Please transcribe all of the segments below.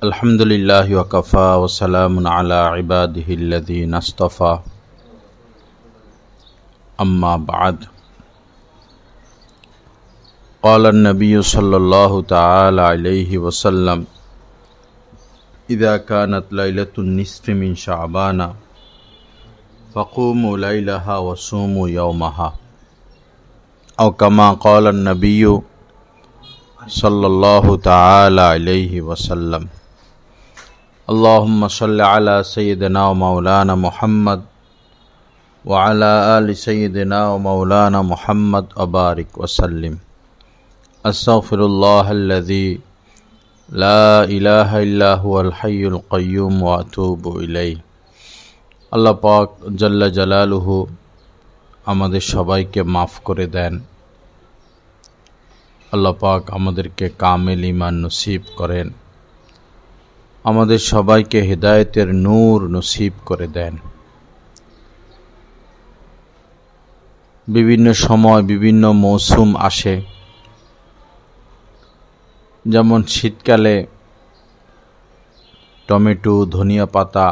अल्हम्दुलिल्लाहि वकफ़ा वसलामुन अला इबादिहिल्लज़ीना इस्तफ़ा अम्मा बाद। क़ाला नबिय्यु सल्लल्लाहु तआला अलैहि वसल्लम इज़ा कानत लैलतुन निस्फ़ि मिन शअबान फ़क़ूमू लैलहा वसूमू यौमहा औ कमा क़ाला नबिय्यु सल्लल्लाहु तआला अलैहि वसल्लम। अल्लाहुम्मा सल्लि अला सय्यिदिना व मौलाना मुहम्मद व अला आलि सय्यिदिना व मौलाना मुहम्मद व बारिक वसल्लिम। अस्तग़फिरुल्लाहल्लज़ी ला इलाहा इल्ला हुवल हय्युल क़य्यूम व अतूबु इलैहि। আল্লাহ পাক জাল্লা জালালুহু আমাদের সবাইকে মাফ করে দেন। আল্লাহ পাক আমাদেরকে কামেল ঈমান নসিব করেন, আমাদের সবাইকে হিদায়াতের নূর নসিব করে দেন। বিভিন্ন সময় বিভিন্ন মৌসুম আসে, যেমন শীতকালে টমেটো, ধনিয়া পাতা,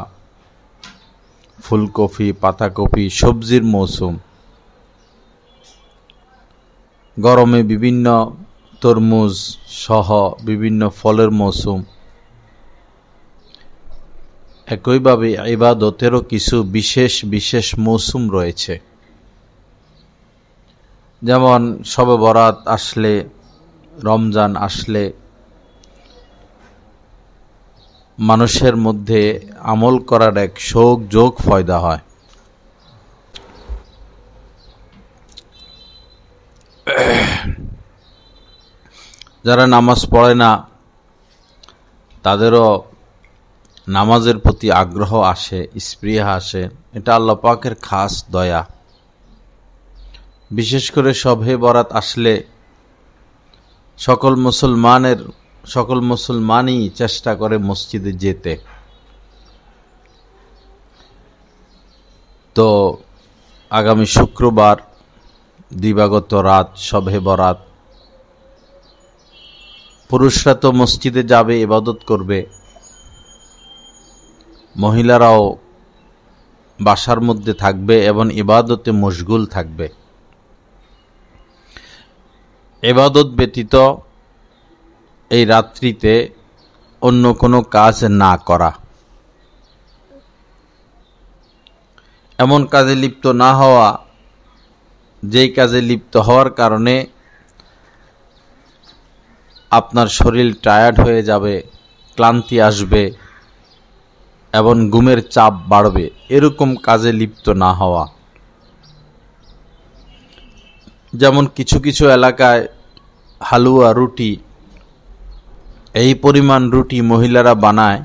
ফুলকপি, পাতাকপি সবজির মৌসুম। গরমে বিভিন্ন তরমুজ সহ বিভিন্ন ফলের মৌসুম। একইভাবে ইবাদতেরও কিছু বিশেষ বিশেষ মৌসুম রয়েছে, যেমন শবে বরাত আসলে, রমজান আসলে মানুষের মধ্যে আমল করার এক শোক যোগ ফয়দা হয়। যারা নামাজ পড়ে না তাদেরও নামাজের প্রতি আগ্রহ আসে, স্পৃহা আসে। এটা আল্লাহ পাকের খাস দয়া। বিশেষ করে শবে বরাত আসলে সকল মুসলমানই চেষ্টা করে মসজিদে যেতে। তো আগামী শুক্রবার দিবাগত রাত শবে বরাত, পুরুষরা তো মসজিদে যাবে, ইবাদত করবে, মহিলারাও বাসার মধ্যে থাকবে এবং ইবাদতে মশগুল থাকবে। ইবাদত ব্যতীত এই রাত্রিতে অন্য কোনো কাজ না করা, এমন কাজে লিপ্ত না হওয়া যেই কাজে লিপ্ত হওয়ার কারণে আপনার শরীর টায়ার্ড হয়ে যাবে, ক্লান্তি আসবে এবং ঘুমের চাপ বাড়বে, এরকম কাজে লিপ্ত না হওয়া। যেমন কিছু কিছু এলাকায় হালুয়া, রুটি, এই পরিমাণ রুটি মহিলারা বানায়,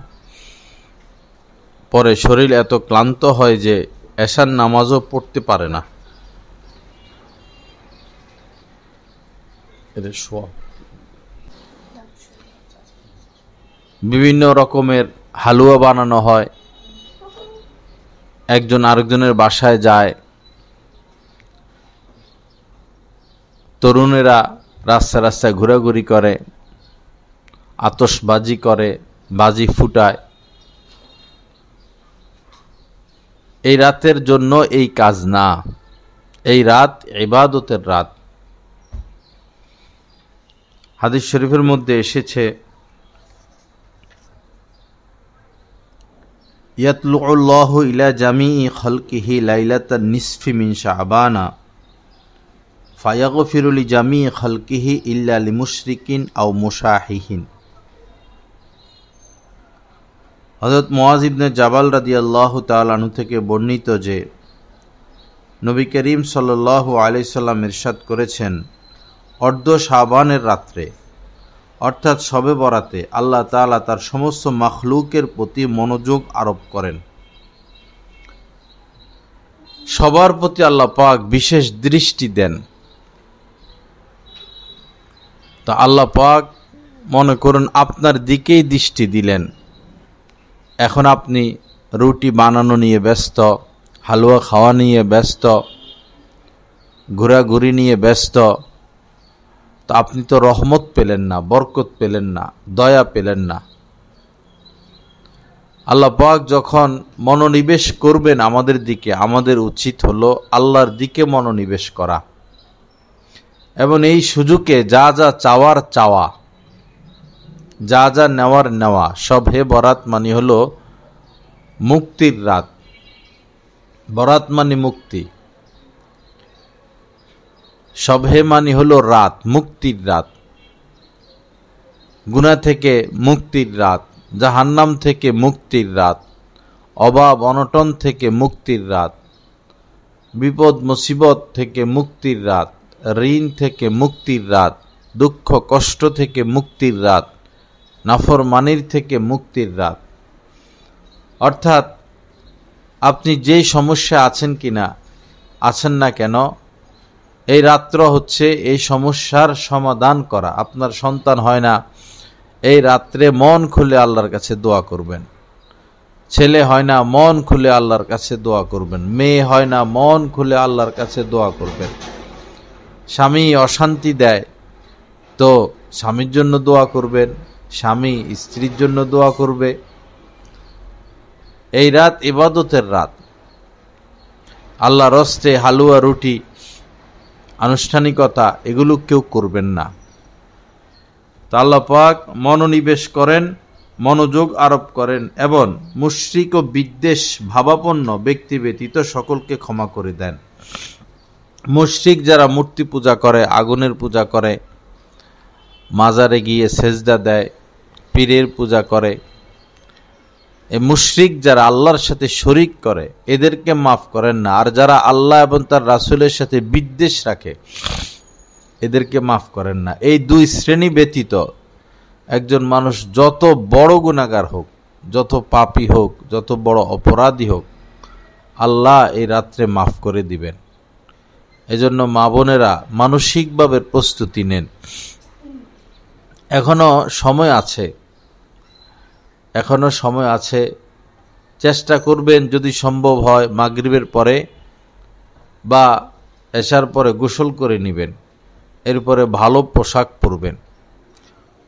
পরে শরীর এত ক্লান্ত হয় যে এশার নামাজও পড়তে পারে না। বিভিন্ন রকমের হালুয়া বানানো হয়, একজন আরেকজনের বাসায় যায়, তরুণেরা রাস্তায় রাস্তায় ঘোরাঘুরি করে, আতশবাজি করে, বাজি ফুটায়। এই রাতের জন্য এই কাজ না, এই রাত ইবাদতের রাত। হাদিস শরীফের মধ্যে এসেছে, ইয়াতলুল্লাহু ইলা জামিই খালকিহি লাইলাতান নিসফি মিন শাবানা ফায়াগফিরু লিজামিই খালকিহি ইল্লা লিমুশরিকিন আও মুশাহিহিন। হযরত মুআয ইবনে জাবাল রাদিয়াল্লাহু তাআলা আনহু থেকে বর্ণিত যে নবী করিম সাল্লাল্লাহু আলাইহি সাল্লাম ইরশাদ করেছেন, অর্ধ শাবানের রাত্রে অর্থাৎ শবে বরাতে আল্লাহ তাআলা তার সমস্ত মাখলুকের প্রতি মনোযোগ আরোপ করেন। সবার প্রতি আল্লাহ পাক বিশেষ দৃষ্টি দেন। তা আল্লাহ পাক মনে করুন আপনার দিকেই দৃষ্টি দিলেন, এখন আপনি রুটি বানানো নিয়ে ব্যস্ত, হালুয়া খাওয়া নিয়ে ব্যস্ত, ঘোরাঘুরি নিয়ে ব্যস্ত, তো আপনি তো রহমত পেলেন না, বরকত পেলেন না, দয়া পেলেন না। আল্লাহ পাক যখন মনোনিবেশ করবেন আমাদের দিকে, আমাদের উচিত হলো আল্লাহর দিকে মনোনিবেশ করা এবং এই সুযোগে যা যা চাওয়ার চাওয়া, যা যা নেওয়ার নেওয়া। শবে বরাত মানে হলো মুক্তির রাত, বরাত মানে মুক্তি, শবে মানে হলো রাত, মুক্তির রাত, গুনাহ থেকে মুক্তির রাত, জাহান্নাম থেকে মুক্তির রাত, অভাব অনটন থেকে মুক্তির রাত, বিপদ মুসিবত থেকে মুক্তির রাত, ঋণ থেকে মুক্তির রাত, দুঃখ কষ্ট থেকে মুক্তির রাত, নাফরমানির থেকে মুক্তির রাত। অর্থাৎ আপনি যেই সমস্যা আছেন কিনা, আছেন না কেন, এই রাত্র হচ্ছে এই সমস্যার সমাধান করা। আপনার সন্তান হয় না, এই রাত্রে মন খুলে আল্লাহর কাছে দোয়া করবেন। ছেলে হয় না, মন খুলে আল্লাহর কাছে দোয়া করবেন। মেয়ে হয় না, মন খুলে আল্লাহর কাছে দোয়া করবেন। স্বামী অশান্তি দেয় তো স্বামীর জন্য দোয়া করবেন, স্বামী স্ত্রীর জন্য দোয়া করবে। এই রাত ইবাদতের রাত। আল্লাহর হস্তে হালুয়া রুটি আনুষ্ঠানিকতা এগুলো কেউ করবেন না। তা আল্লাহ পাক মনোনিবেশ করেন, মনোযোগ আরোপ করেন এবং মুশরিক ও বিদ্বেষ ভাবাপন্ন ব্যক্তি ব্যতীত সকলকে ক্ষমা করে দেন। মুশরিক যারা মূর্তি পূজা করে, আগুনের পূজা করে, মাজারে গিয়ে সেজদা দেয়, পীরের পূজা করে, এই মুশরিক যারা আল্লাহর সাথে শরিক করে এদেরকে মাফ করেন না। আর যারা আল্লাহ এবং তার রাসূলের সাথে বিদ্বেষ রাখে এদেরকে মাফ করেন না। এই দুই শ্রেণী ব্যতীত একজন মানুষ যত বড় গুনাহগার হোক, যত পাপী হোক, যত বড় অপরাধী হোক, আল্লাহ এই রাত্রে মাফ করে দিবেন। এজন্য মা বোনেরা মানসিকভাবে প্রস্তুতি নেন। এখনো সময় আছে, এখনো সময় আছে। চেষ্টা করবেন যদি সম্ভব হয় মাগরিবের পরে বা এশার পরে গোসল করে নেবেন, এরপরে ভালো পোশাক পরবেন।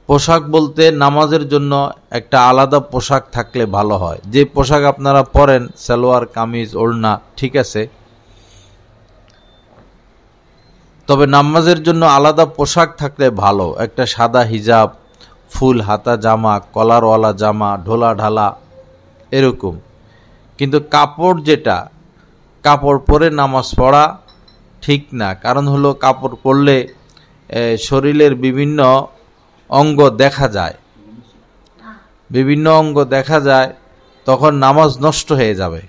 পোশাক বলতে নামাজের জন্য একটা আলাদা পোশাক থাকলে ভালো হয়। যে পোশাক আপনারা পরেন, সালোয়ার কামিজ ওড়না, ঠিক আছে, তবে নামাজের জন্য আলাদা পোশাক থাকলে ভালো। একটা সাদা হিজাব, ফুল হাতা জামা, কলারওয়ালা জামা, ঢোলা ঢালা এরকম। কিন্তু কাপড় যেটা, কাপড় পরে নামাজ পড়া ঠিক না। কারণ হলো কাপড় পরলে শরীরের বিভিন্ন অঙ্গ দেখা যায়, বিভিন্ন অঙ্গ দেখা যায়, তখন নামাজ নষ্ট হয়ে যাবে।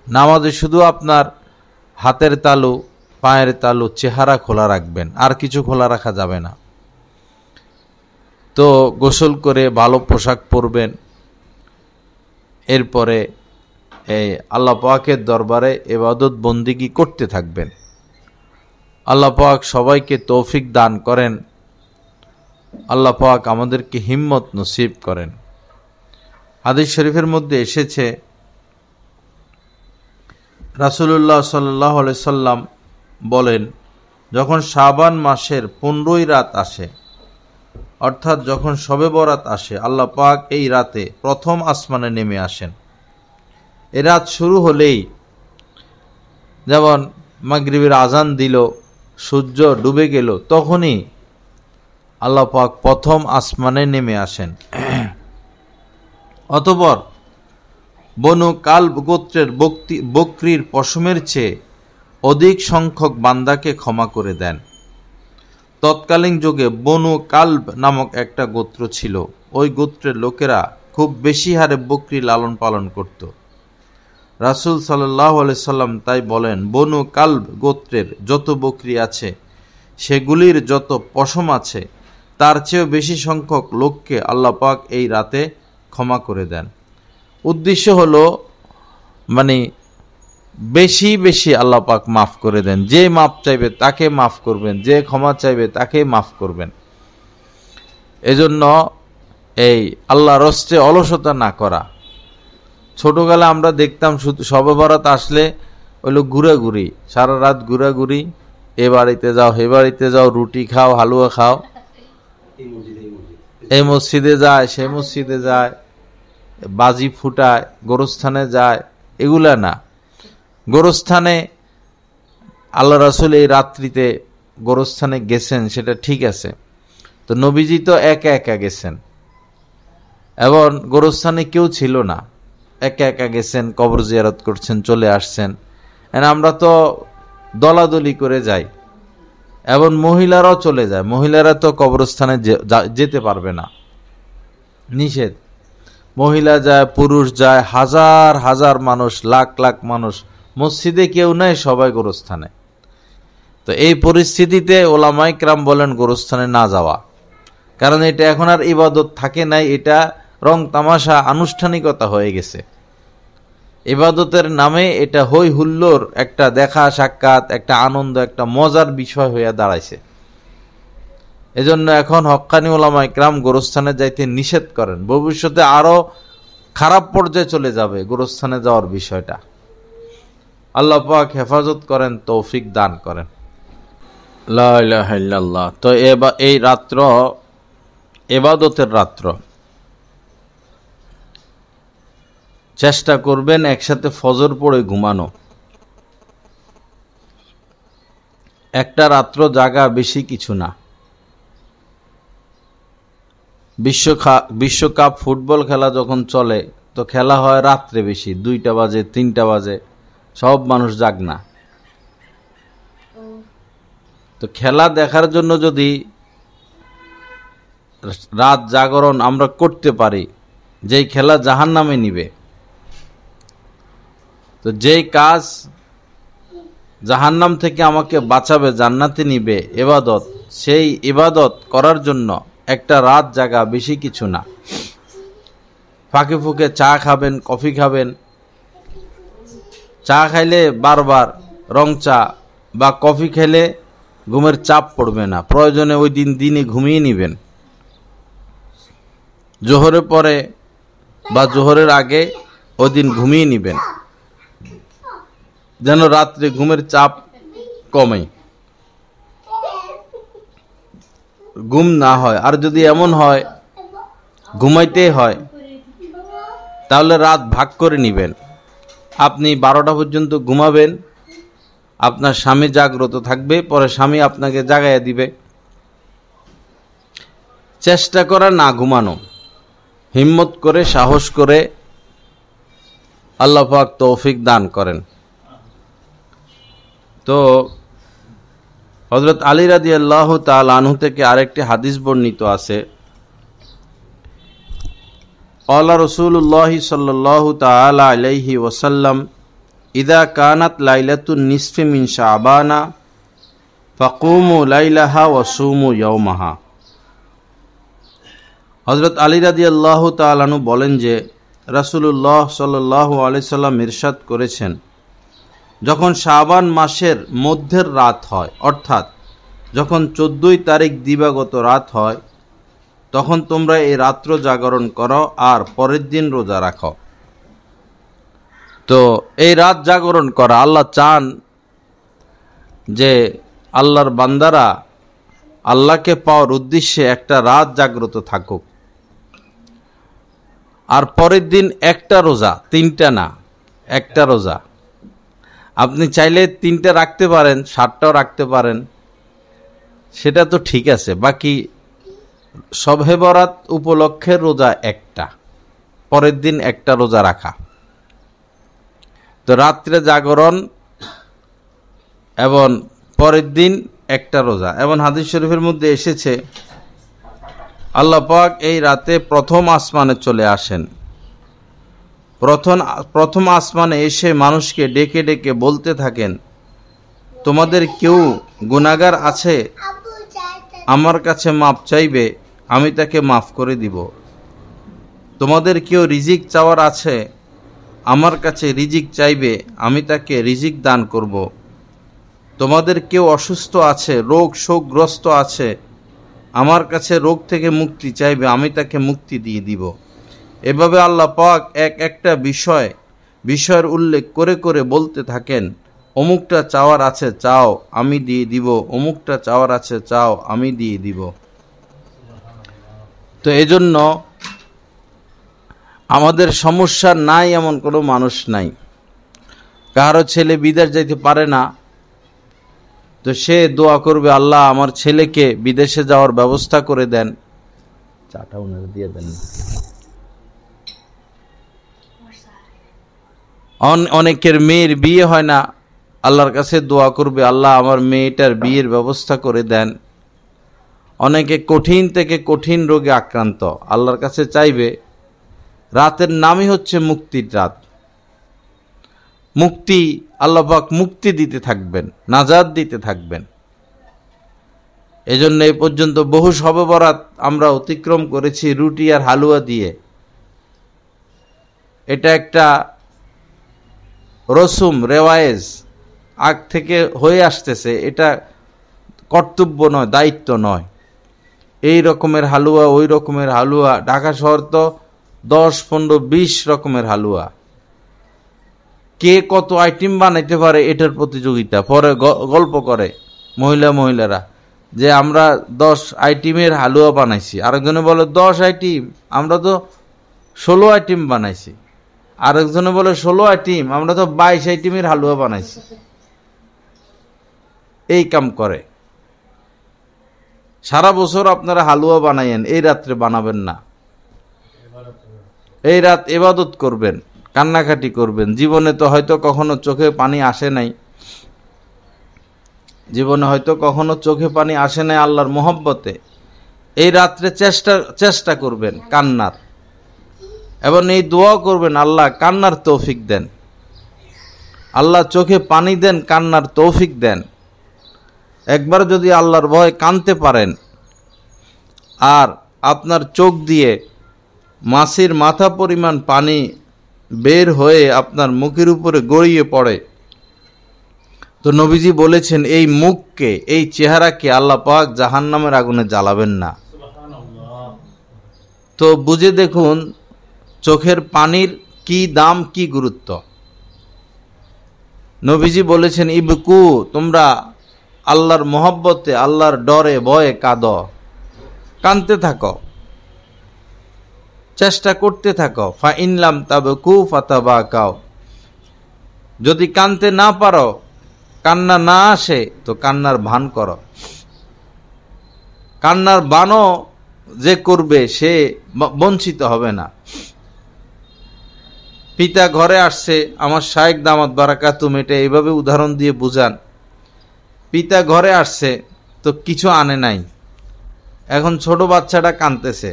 নামাজে শুধু আপনার হাতের তালু, পায়ের তালু, চেহারা খোলা রাখবেন, আর কিছু খোলা রাখা যাবে না। তো গোসল করে ভালো পোশাক পরবেন, এরপরে এই আল্লাহ পাকের দরবারে ইবাদত বন্দিগি করতে থাকবেন। আল্লাহ পাক সবাইকে তৌফিক দান করেন, আল্লাহ পাক আমাদেরকে হিম্মত নসিব করেন। হাদিস শরীফের মধ্যে এসেছে রাসূলুল্লাহ সাল্লাল্লাহু আলাইহি সাল্লাম বলেন, যখন শাবান মাসের 15 রাত আসে, অর্থাৎ যখন শবে বরাত আসে, আল্লাহ পাক এই রাতে প্রথম আসমানে নেমে আসেন। এ রাত শুরু হলেই, যেমন মাগরিবের আজান দিল, সূর্য ডুবে গেল, তখনই আল্লাহ পাক প্রথম আসমানে নেমে আসেন। অতঃপর বনু কালব গোত্রের বকরির পশমের চেয়ে অধিক সংখ্যক বান্দাকে ক্ষমা করে দেন। তৎকালীন যুগে বনু কালব নামক একটা গোত্র ছিল। ওই গোত্রের লোকেরা খুব বেশি হারে বকরি লালন পালন করত। রাসূল সাল্লাল্লাহু আলাইহি সাল্লাম তাই বলেন, বনু কালব গোত্রের যত বকরি আছে, সেগুলির যত পশম আছে, তার চেয়েও বেশি সংখ্যক লোককে আল্লাহ পাক এই রাতে ক্ষমা করে দেন। উদ্দেশ্য হলো মানে বেশি বেশি আল্লাহ পাক মাফ করে দেন। যে মাফ চাইবে তাকে মাফ করবেন, যে ক্ষমা চাইবে তাকে মাফ করবেন। এজন্য এই আল্লাহর হস্তে অলসতা না করা। ছোটবেলা আমরা দেখতাম শুধু শবে বরাত আসলে হইলো ঘুরাঘুরি, সারা রাত ঘুরাঘুরি, এ বাড়িতে যাও, হে বাড়িতে যাও, রুটি খাও, হালুয়া খাও, এই মসজিদে যায়, সে মসজিদে যায়, বাজি ফুটায়, গোরস্থানে যায়, এগুলা না। গোরস্থানে আল্লাহ রাসূল এই রাত্রিতে গোরস্থানে গেছেন, সেটা ঠিক আছে। তো নবীজি তো একা একা গেছেন এবং গোরস্থানে কেউ ছিল না, একা একা গেছেন, কবর জিয়ারত করছেন, চলে আসছেন। আমরা তো দলাদলি করে যাই এবং মহিলারাও চলে যায়, মহিলারা তো কবরস্থানে যেতে পারবে না, নিষেধ। মহিলা যায়, পুরুষ যায়, হাজার হাজার মানুষ, লাখ লাখ মানুষ, মসজিদে কেউ নাই, সবাই গোরস্থানে। তো এই পরিস্থিতিতে ওলামায়ে কেরাম বলেন গোরস্থানে না যাওয়া, কারণ এটা এখন আর ইবাদত থাকে নাই, এটা রং তামাশা, আনুষ্ঠানিকতা হয়ে গেছে। ইবাদতের নামে এটা হই হুল্লোর, একটা দেখা সাক্ষাৎ, একটা আনন্দ, একটা মজার বিষয় হইয়া দাঁড়াইছে। এজন্য এখন হক্কানি ওলামায়ে কেরাম গোরস্থানে যাইতে নিষেধ করেন। ভবিষ্যতে আরো খারাপ পর্যায়ে চলে যাবে গোরস্থানে যাওয়ার বিষয়টা। আল্লাহ পাক হেফাজত করেন, তৌফিক দান করেন। লা ইলাহা ইল্লাল্লাহ। তো এই রাত্র ইবাদতের রাত্র, চেষ্টা করবেন একসাথে ফজর পড়ে ঘুমানো। একটা রাত্র জাগা বেশি কিছু না। বিশ্বকাপ ফুটবল খেলা যখন চলে, তো খেলা হয় রাত্রে বেশি, 2টা বাজে, 3টা বাজে, সব মানুষ জাগ না। তো খেলা দেখার জন্য যদি রাত জাগরণ আমরা করতে পারি, যেই খেলা জাহান্নামে নিবে, তো যেই কাজ জাহান্নাম থেকে আমাকে বাঁচাবে, জান্নাতে নিবে, ইবাদত, সেই ইবাদত করার জন্য একটা রাত জাগা বেশি কিছু না। ফাঁকে ফুঁকে চা খাবেন, কফি খাবেন, চা খাইলে বারবার রং চা বা কফি খেলে ঘুমের চাপ পড়বে না, প্রয়োজনে ওই দিনে ঘুমিয়ে নিবেন। জোহরের পরে বা জোহরের আগে ওই দিন ঘুমিয়ে নিবেন, যেন রাত্রে ঘুমের চাপ কমে, ঘুম না হয়। আর যদি এমন হয় ঘুমাইতে হয়, তাহলে রাত ভাগ করে নিবেন। আপনি 12টা পর্যন্ত ঘুমাবেন, আপনার স্বামী জাগ্রত থাকবে, পরে স্বামী আপনাকে জাগাইয়া দিবে। চেষ্টা করা না ঘুমানো, হিম্মত করে, সাহস করে, আল্লাহ পাক তৌফিক দান করেন। তো হযরত আলী রাদিয়াল্লাহু তাআলা আনহু থেকে আরেকটি হাদিস বর্ণিত আছে, ক্বালা রাসূলুল্লাহ সাল্লাল্লাহু তাআলা আলাইহি ওয়াসাল্লাম, ইযা কানাত লাইলাতুন নিসফি মিন শাবানা ফাকুমু লাইলাহা ওয়া সুমু ইয়াওমাহা। হযরত আলী রাদিয়াল্লাহু তাআলা আনহু বলেন যে, রাসূলুল্লাহ সাল্লাল্লাহু আলাইহি সাল্লাম ইরশাদ করেছেন, যখন শাবান মাসের মধ্যের রাত হয়, অর্থাৎ যখন 14 তারিখ দিবাগত রাত হয়, তখন তোমরা এই রাত্র জাগরণ করো আর পরের দিন রোজা রাখো। তো এই রাত জাগরণ করা, আল্লাহ চান যে আল্লাহর বান্দারা আল্লাহকে পাওয়ার উদ্দেশ্যে একটা রাত জাগ্রত থাকুক। আর পরের দিন একটা রোজা, 3টা না, একটা রোজা। আপনি চাইলে 3টা রাখতে পারেন, 7টাও রাখতে পারেন, সেটা তো ঠিক আছে। বাকি শবে বরাত উপলক্ষে রোজা একটা, পরের দিন একটা রোজা রাখা। তো রাত্রে জাগরণ এবং পরের দিন একটা রোজা। এবং হাদিস শরীফের মধ্যে এসেছে, আল্লাহ পাক এই রাতে প্রথম আসমানে চলে আসেন। প্রথম আসমানে এসে মানুষকে ডেকে ডেকে বলতে থাকেন, তোমাদের কেউ গুনাহগার আছে, আমার কাছে মাপ চাইবে, আমি তাকে মাফ করে দিব। তোমাদের কেউ রিজিক চাওয়ার আছে, আমার কাছে রিজিক চাইবে, আমি তাকে রিজিক দান করব। তোমাদের কেউ অসুস্থ আছে, রোগ শোকগ্রস্ত আছে, আমার কাছে রোগ থেকে মুক্তি চাইবে, আমি তাকে মুক্তি দিয়ে দিব। এভাবে আল্লাহ পাক একটা বিষয়ের উল্লেখ করে করে বলতে থাকেন, অমুকটা চাওয়ার আছে চাও, আমি দিয়ে দিব, অমুকটা চাওয়ার আছে চাও, আমি দিয়ে দিব। তো এজন্য আমাদের সমস্যা নাই এমন কোনো মানুষ নাই। কারো ছেলে বিদেশ যাইতে পারে না, তো সে দোয়া করবে, আল্লাহ আমার ছেলেকে বিদেশে যাওয়ার ব্যবস্থা করে দেন। চাটা উনারে দিয়ে দেন। অনেকের মেয়ের বিয়ে হয় না, আল্লাহর কাছে দোয়া করবে, আল্লাহ আমার মেয়েটার বিয়ের ব্যবস্থা করে দেন। অনেকে কঠিন থেকে কঠিন রোগে আক্রান্ত, আল্লাহর কাছে চাইবে। রাতের নামই হচ্ছে মুক্তির রাত। মুক্তি, আল্লাহ পাক মুক্তি দিতে থাকবেন, নাজাত দিতে থাকবেন। এজন্য এই পর্যন্ত বহু শবে বরাত আমরা অতিক্রম করেছি রুটি আর হালুয়া দিয়ে। এটা একটা রসুম রেওয়ায়েজ আগ থেকে হয়ে আসতেছে, এটা কর্তব্য নয়, দায়িত্ব নয়। এই রকমের হালুয়া, ওই রকমের হালুয়া, ঢাকা শহর তো 10, 15, 20 রকমের হালুয়া। কে কত আইটেম বানাইতে পারে এটার প্রতিযোগিতা। পরে গল্প করে মহিলারা যে আমরা 10 আইটেমের হালুয়া বানাইছি, আরেকজনে বলে 10 আইটেম, আমরা তো 16 আইটেম বানাইছি। আরেকজনে বলে 16 আইটেম, আমরা তো 22 আইটেমের হালুয়া বানাইছি। এই কাম করে। সারা বছর আপনারা হালুয়া বানাইয়েন, এই রাত্রে বানাবেন না। এই রাত ইবাদত করবেন, কান্নাকাটি করবেন। জীবনে তো হয়তো কখনো চোখে পানি আসে নাই, আল্লাহর মোহব্বতে। এই রাত্রে চেষ্টা করবেন কান্নার, এবং এই দোয়া করবেন, আল্লাহ কান্নার তৌফিক দেন, আল্লাহ চোখে পানি দেন, কান্নার তৌফিক দেন। একবার যদি আল্লাহর ভয়ে কাঁদতে পারেন, আর আপনার চোখ দিয়ে মাছের মাথা পরিমাণ পানি বের হয়ে আপনার মুখের উপরে গড়িয়ে পড়ে, তো নবীজি বলেছেন এই মুখকে, এই চেহারাকে আল্লাহ পাক জাহান্নামের আগুনে জ্বালাবেন না। তো বুঝে দেখুন চোখের পানির কি দাম, কি গুরুত্ব। নবীজি বলেছেন ইবকু, তোমরা আল্লাহর মোহব্বতে, আল্লাহর ডরে ভয়ে কাঁদো, কাঁদতে থাকো, চেষ্টা করতে থাকো। ফা ইনলাম তাবকু ফাতাবাকাও, যদি কাঁদতে না পারো, কান্না না আসে, তো কান্নার ভান করো। কান্নার বানও যে করবে সে বঞ্চিত হবে না। পিতা ঘরে আসছে, আমার শায়েখ দামাত বারাকাতুম এটা এইভাবে উদাহরণ দিয়ে বুঝান। পিতা ঘরে আসছে, তো কিছু আনে নাই, এখন ছোট বাচ্চাটা কাঁদতেছে।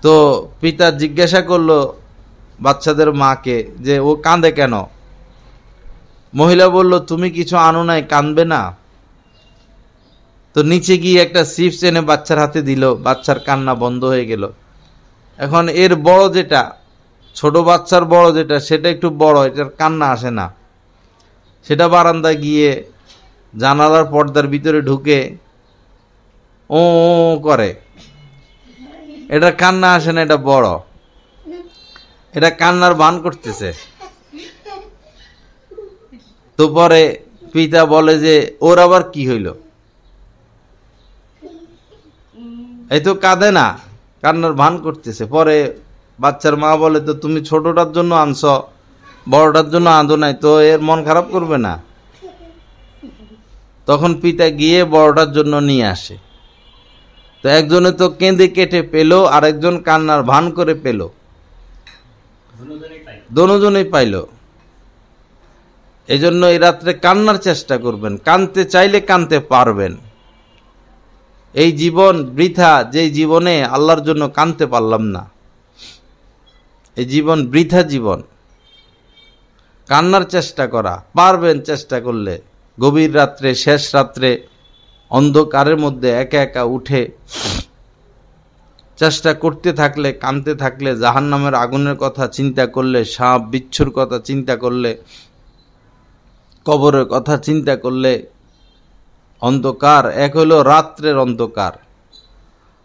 তো পিতা জিজ্ঞাসা করলো বাচ্চাদের মাকে যে ও কাঁদে কেন। মহিলা বলল, তুমি কিছু আনো নাই, কাঁদবে না। তো নিচে গিয়ে একটা চিপস এনে বাচ্চার হাতে দিল, বাচ্চার কান্না বন্ধ হয়ে গেল। এখন এর বড় যেটা, ছোট বাচ্চার বড় যেটা, সেটা একটু বড়, এটার কান্না আসে না। সেটা বারান্দায় গিয়ে জানালার পর্দার ভিতরে ঢুকে ও করে, এটা কান্না আসে না, এটা বড়, এটা কান্নার ভান করতেছে। তো পরে পিতা বলে যে ওর আবার কি হইল, এই তো কাঁদে না, কান্নার ভান করতেছে। পরে বাচ্চার মা বলে, তো তুমি ছোটটার জন্য আনছ, বড়টার জন্য আঁদো নাই, তো এর মন খারাপ করবে না। তখন পিতা গিয়ে বড়টার জন্য নিয়ে আসে। তো একজনে তো কেঁদে কেটে পেল, আর একজন কান্নার ভান করে পেল, দোনোজনেই পাইল। এজন্য এই রাত্রে কান্নার চেষ্টা করবেন, কাঁদতে চাইলে কাঁদতে পারবেন। এই জীবন বৃথা, যে জীবনে আল্লাহর জন্য কাঁদতে পারলাম না, এই জীবন বৃথা জীবন। কান্নার চেষ্টা করা পারবেন, চেষ্টা করলে। গভীর রাত্রে, শেষ রাত্রে, অন্ধকারের মধ্যে একা একা উঠে চেষ্টা করতে থাকলে, কাঁদতে থাকলে, জাহান্নামের আগুনের কথা চিন্তা করলে, সাপ বিচ্ছুর কথা চিন্তা করলে, কবরের কথা চিন্তা করলে, অন্ধকার এক হলো রাত্রের অন্ধকার,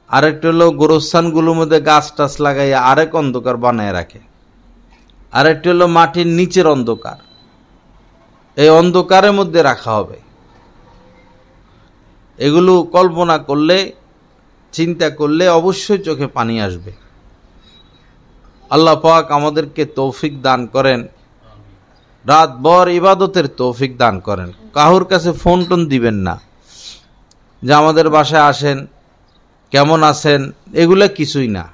আরেকটা হলো গোরস্থানগুলোর মধ্যে গাছ টাছ লাগাইয়া আরেক অন্ধকার বানায় রাখে, আরেকটা হলো মাটির নিচের অন্ধকার। এই অন্ধকারের মধ্যে রাখা হবে। এগুলো কল্পনা করলে চিন্তা করলে অবশ্যই চোখে পানি আসবে। আল্লাহ পাক আমাদেরকে তৌফিক দান করেন, রাতভর ইবাদতের তৌফিক দান করেন। কাহুর কাছে ফোন টোন দিবেন না যে আমাদের বাসায় আসেন, কেমন আছেন, এগুলা কিছুই না।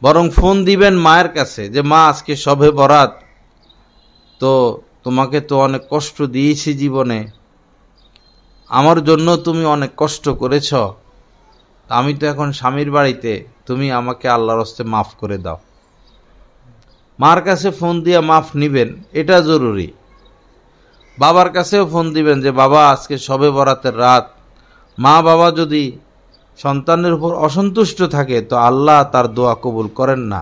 বরং ফোন দিবেন মায়ের কাছে যে মা আজকে শবে বরাত, তো তোমাকে তো অনেক কষ্ট দিয়েছি জীবনে, আমার জন্য তুমি অনেক কষ্ট করেছ, আমি তো এখন স্বামীর বাড়িতে, তুমি আমাকে আল্লাহর হস্তে মাফ করে দাও। মার কাছে ফোন দিয়ে মাফ নিবেন, এটা জরুরি। বাবার কাছেও ফোন দিবেন যে বাবা আজকে শবে বরাতের রাত, মা বাবা যদি সন্তানের উপর অসন্তুষ্ট থাকে তো আল্লাহ তার দোয়া কবুল করেন না।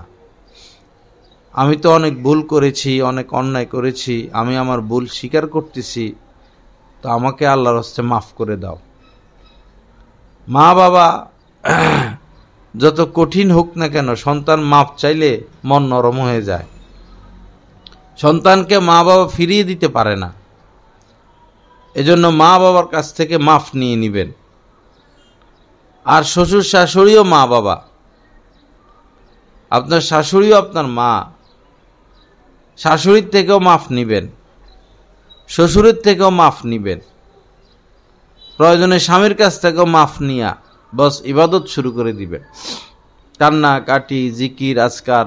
আমি তো অনেক ভুল করেছি, অনেক অন্যায় করেছি, আমি আমার ভুল স্বীকার করতেছি, তো আমাকে আল্লাহর হস্তে মাফ করে দাও। মা বাবা যত কঠিন হোক না কেন, সন্তান মাফ চাইলে মন নরম হয়ে যায়। সন্তানকে মা বাবা ফিরিয়ে দিতে পারে না, এজন্য মা বাবার কাছ থেকে মাফ নিয়ে নিবেন। আর শ্বশুর শাশুড়িও মা বাবা, আপনার শাশুড়িও আপনার মা, শাশুড়ির থেকেও মাফ নিবেন, শ্বশুরের থেকেও মাফ নিবেন। প্রয়োজনে স্বামীর কাছ থেকেও মাফ নিয়া বস ইবাদত শুরু করে দিবেন। কান্না কাটি, জিকির আজকার,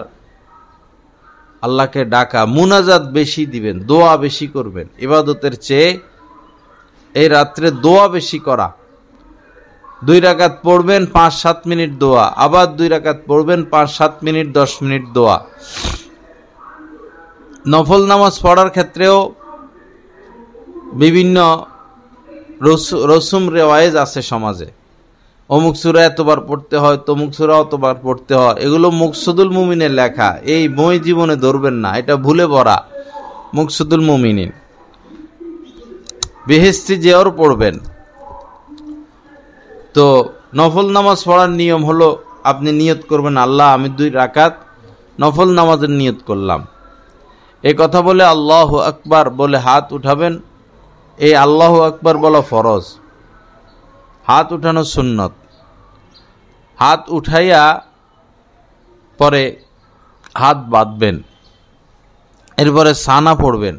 আল্লাহকে ডাকা, মুনাজাত বেশি দিবেন, দোয়া বেশি করবেন। ইবাদতের চেয়ে এই রাত্রে দোয়া বেশি করা। 2 রাকাত পড়বেন, 5-7 মিনিট দোয়া, আবার 2 রাকাত পড়বেন, 5-7 মিনিট 10 মিনিট দোয়া। নফল নামাজ পড়ার ক্ষেত্রেও বিভিন্ন রসুম রেওয়ায়েজ আছে সমাজে। অমুক সূরা এতবার পড়তে হয়, তমুক সূরা অতবার পড়তে হয়, এগুলো মুকসুদুল মুমিনের লেখা, এই বই জীবনে ধরবেন না, এটা ভুলে ভরা। মুকসুদুল মুমিনিন বেহেশতি জিয়ার পড়বেন। তো নফল নামাজ পড়ার নিয়ম হলো আপনি নিয়ত করবেন, আল্লাহ আমি 2 রাকাত নফল নামাজের নিয়ত করলাম। এই কথা বলে আল্লাহু আকবার বলে হাত উঠাবেন। এই আল্লাহু আকবার বলা ফরজ, হাত উঠানো সুন্নত। হাত উঠাইয়া পরে হাত বাঁধবেন, এরপরে সানা পড়বেন,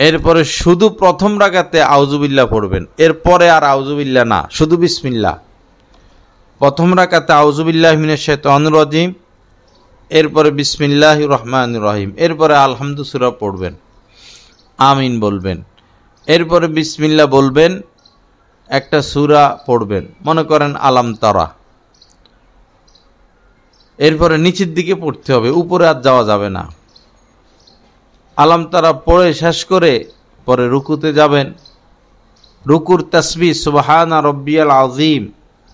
এরপরে শুধু প্রথম রাকাতে আউযুবিল্লাহ পড়বেন, এরপরে আর আউযুবিল্লাহ না, শুধু বিসমিল্লাহ। প্রথম রাকাতে আউযুবিল্লাহি মিনাশ শাইতানির রাজিম, এরপরে বিসমিল্লাহির রহমানির রহিম, এরপরে আলহামদু সূরা পড়বেন, আমিন বলবেন, এরপরে বিসমিল্লাহ বলবেন, একটা সূরা পড়বেন, মনে করেন আলাম তারা। এরপরে নিচের দিকে পড়তে হবে, উপরে আর যাওয়া যাবে না। আলাম তারা পড়ে শেষ করে পরে রুকুতে যাবেন। রুকুর তাসবিহ সুবহানা রব্বিয়াল আযীম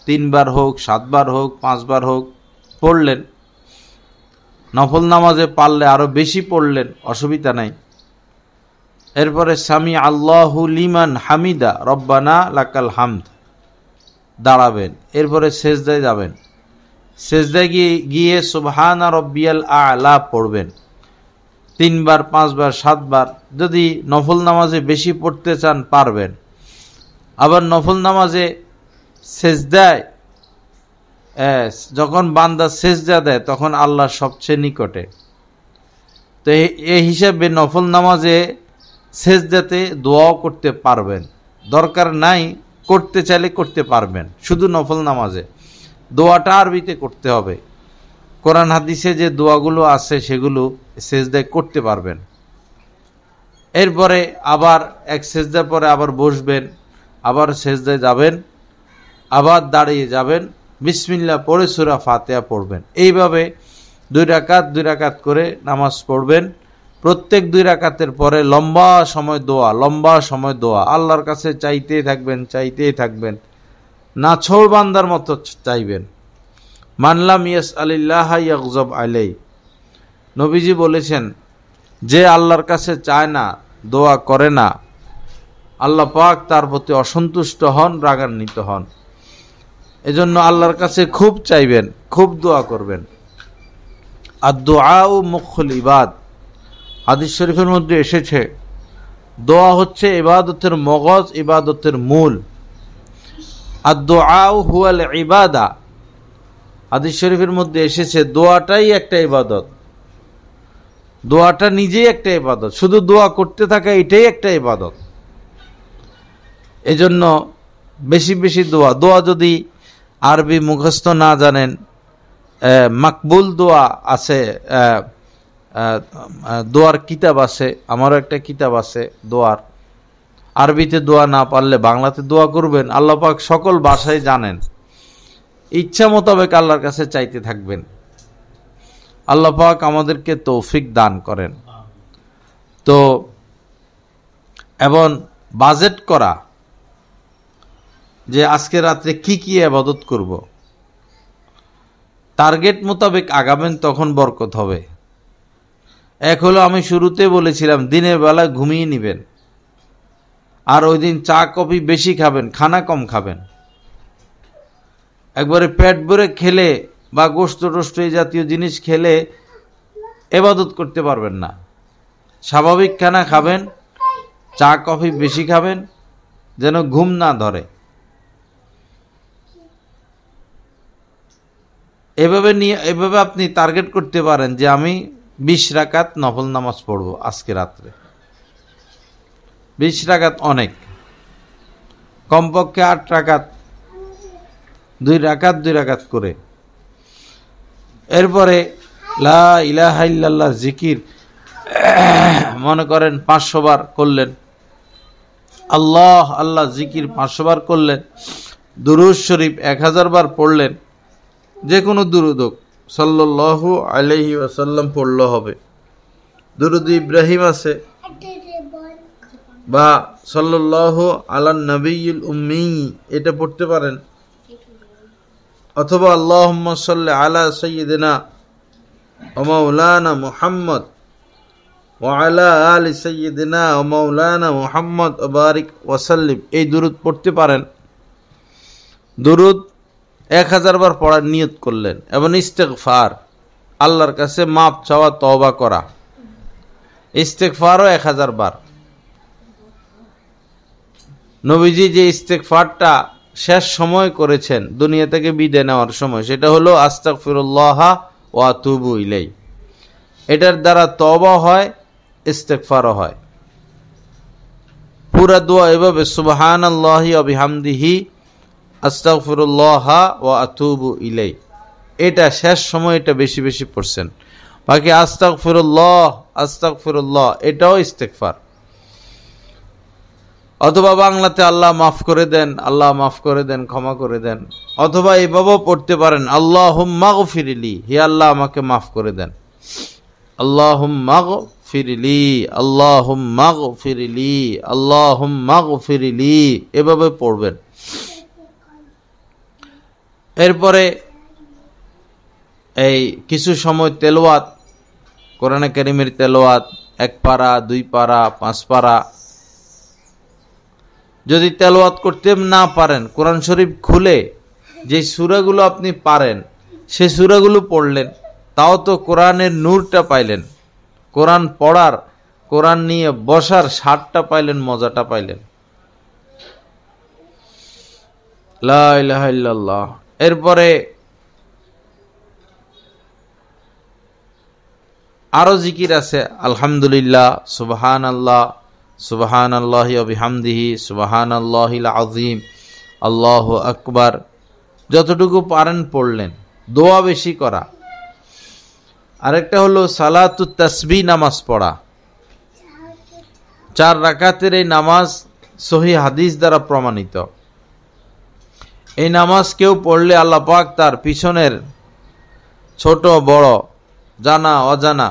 3 বার হোক, 7 বার হোক, 5 বার হোক পড়লেন। নফল নামাজে পারলে আরো বেশি পড়লেন, অসুবিধা নাই। এরপরে সামি আল্লাহু লিমান হামিদা রব্বানা লাকাল হামদ দাঁড়াবেন। এরপরে সেজদায় যাবেন, সেজদায় গিয়ে সুবহানা রব্বিয়াল আ'লা পড়বেন 3 বার, 5 বার, 7 বার। যদি নফল নামাজে বেশি পড়তে চান পারবেন। আবার নফল নামাজে সেজদায় যখন বান্দা সেজদা দেয় তখন আল্লাহ সবচেয়ে নিকটে, তো এই হিসাবে নফল নামাজে সেজদাতে দোয়াও করতে পারবেন, দরকার নাই করতে চাইলে করতে পারবেন। শুধু নফল নামাজে দোয়াটা আরবিতে করতে হবে। কোরআন হাদিসে যে দোয়াগুলো আছে সেগুলো সেজদায় করতে পারবেন। এরপরে আবার এক সেজদার পরে আবার বসবেন, আবার সেজদায় যাবেন, আবার দাঁড়িয়ে যাবেন, বিসমিল্লাহ পড়ে সূরা ফাতিহা পড়বেন। এইভাবে 2 রাকাত করে নামাজ পড়বেন। প্রত্যেক 2 রাকাতের পরে লম্বা সময় দোয়া, আল্লাহর কাছে চাইতেই থাকবেন, নাছোড় বান্দার মতো চাইবেন। মানলাম ইয়াসআলিল্লাহ ইয়াগযব আলাইহি, নবীজি বলেছেন যে আল্লাহর কাছে চায় না, দোয়া করে না, আল্লাহ পাক তার প্রতি অসন্তুষ্ট হন, রাগান্বিত হন। এজন্য আল্লাহর কাছে খুব চাইবেন, খুব দোয়া করবেন। আর দুআউ মুখুল ইবাদ, হাদিস শরীফের মধ্যে এসেছে দোয়া হচ্ছে ইবাদতের মগজ, ইবাদতের মূল। আদ-দুআউ হুয়াল ইবাদা, হাদিস শরীফের মধ্যে এসেছে দোয়াটাই একটা ইবাদত। দোয়াটা নিজেই একটা ইবাদত, শুধু দোয়া করতে থাকা এটাই একটা ইবাদত। এজন্য বেশি বেশি দোয়া যদি আরবি মুখস্থ না জানেন, মাকবুল দোয়া আছে, দোয়ার কিতাব আছে, আমারও একটা কিতাব আছে দোয়ার। আরবিতে দোয়া না পারলে বাংলাতে দোয়া করবেন। আল্লাহ পাক সকল ভাষায় জানেন, ইচ্ছা মোতাবেক আল্লাহর কাছে চাইতে থাকবেন। আল্লাহ পাক আমাদেরকে তৌফিক দান করেন। তো এবং বাজেট করা যে আজকে রাত্রে কি কি ইবাদত করব, টার্গেট মোতাবেক আগাবেন, তখন বরকত হবে। এক হলো, আমি শুরুতে বলেছিলাম দিনের বেলা ঘুমিয়ে নেবেন, আর ওই দিন চা কফি বেশি খাবেন, খানা কম খাবেন। একবারে পেট ভরে খেলে বা গোশত টোস্ত এই জাতীয় জিনিস খেলে ইবাদত করতে পারবেন না। স্বাভাবিক খানা খাবেন, চা কফি বেশি খাবেন, যেন ঘুম না ধরে। এভাবে আপনি টার্গেট করতে পারেন যে আমি 20 রাকাত নফল নামাজ পড়ব আজকে রাত্রে। 20 রাকাত অনেক, কমপক্ষে 8 রাকাত, 2 রাকাত করে। এরপরে লা ইলাহা ইল্লাল্লাহ জিকির মনে করেন 500 বার করলেন, আল্লাহ আল্লাহ জিকির 500 বার করলেন, দুরূদ শরীফ 1000 বার পড়লেন, যে কোনো দুরূদ সাল্লাল্লাহু আলাইহি ওয়াসাল্লাম পড়লে হবে। দুরূদ ইব্রাহিম আছে, বা সাল্লাল্লাহু আলান নবিয়্যিল উম্মি, এটা পড়তে পারেন। অথবা আল্লাহুম্মা সাল্লি আলা সাইয়্যিদিনা ওয়া মাওলানা মুহাম্মদ ওয়া আলা আলি সাইয়্যিদিনা ওয়া মাওলানা মুহাম্মদ ওয়া বারিক ওয়া সাল্লিম, এই দুরূদ পড়তে পারেন। দুরূদ 1000 বার পড়ার নিয়ত করলেন। এবং ইস্তেগফার, আল্লাহর কাছে মাপ চাওয়া, তওবা করা, ইস্তেগফারও 1000 বার। নবীজি যে ইস্তেগফারটা শেষ সময় করেছেন দুনিয়া থেকে বিদায় নেওয়ার সময়, সেটা হলো আস্তাগফিরুল্লাহ ওয়া আতুবু ইলাই। এটার দ্বারা তওবা হয়, ইস্তেগফারও হয়। পুরা দোয়া এভাবে সুবহানাল্লাহি ওয়া বিহামদিহি আস্তাগফিরুল্লাহ ওয়া আতুবু ইলাই, এটা শেষ সময় এটা বেশি বেশি পড়ছেন। বাকি আস্তাগফিরুল্লাহ এটাও ইস্তেগফার। অথবা বাংলাতে আল্লাহ মাফ করে দেন, আল্লাহ মাফ করে দেন, ক্ষমা করে দেন। অথবা এইভাবেও পড়তে পারেন আল্লাহুম্মা গফিরলি, হে আল্লাহ আমাকে মাফ করে দেন। আল্লাহুম্মা গফিরলি, আল্লাহুম্মা গফিরলি, আল্লাহুম্মা গফিরলি, এভাবে পড়বেন। এরপরে এই কিছু সময় তেলাওয়াত, কোরআনে কারীমের তেলাওয়াত, 1 পারা, 2 পারা, 5 পারা। যদি তেলাওয়াত করতে না পারেন, কোরআন শরীফ খুলে যে সূরাগুলো আপনি পারেন সেই সূরাগুলো পড়লেন, তাও তো কোরআনের নূরটা পাইলেন, কোরআন পড়ার, কোরআন নিয়ে বসার স্বাদটা পাইলেন, মজাটা পাইলেন। লা ইলাহা ইল্লাল্লাহ। এরপরে আরো জিকির আছে, আলহামদুলিল্লাহ, সুবহানাল্লাহ, সুবহানাল্লাহি ওয়া বিহামদিহি, সুবহানাল্লাহিল আযীম, আল্লাহু আকবার। যতটুকু পারেন পড়লেন, দোয়া বেশি করা। আরেকটা হলো সালাতুত তাসবিহ, নামাজ পড়া। 4 রাকাতের এই নামাজ সহিহ হাদিস দ্বারা প্রমাণিত। এই নামাজ কেউ পড়লে আল্লাহ পাক তার পিছনের ছোট বড়, জানা অজানা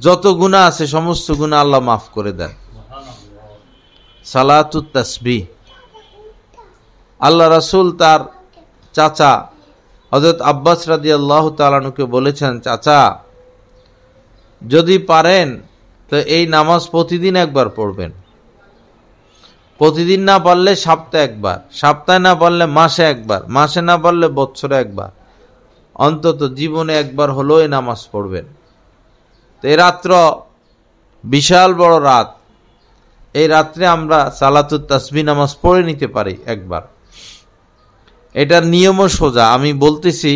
যত গুনাহ আছে সমস্ত গুনাহ আল্লাহ মাফ করে দেন। সালাতুত তাসবিহ। আল্লাহ রাসূল তার চাচা হযরত আব্বাস রাদিয়াল্লাহু তাআলা আনহুকে বলেছেন, চাচা যদি পারেন তো এই নামাজ প্রতিদিন একবার পড়বেন। প্রতিদিন না পারলে সপ্তাহে একবার, সপ্তাহে না পারলে মাসে একবার, মাসে না পারলে বছরে একবার, অন্তত জীবনে একবার হলেও এই নামাজ পড়বেন। তো এই রাত্র বিশাল বড় রাত, এই রাত্রে আমরা সালাতুত তাসবিহ নামাজ পড়ে নিতে পারি একবার। এটার নিয়মও সোজা। আমি বলতেছি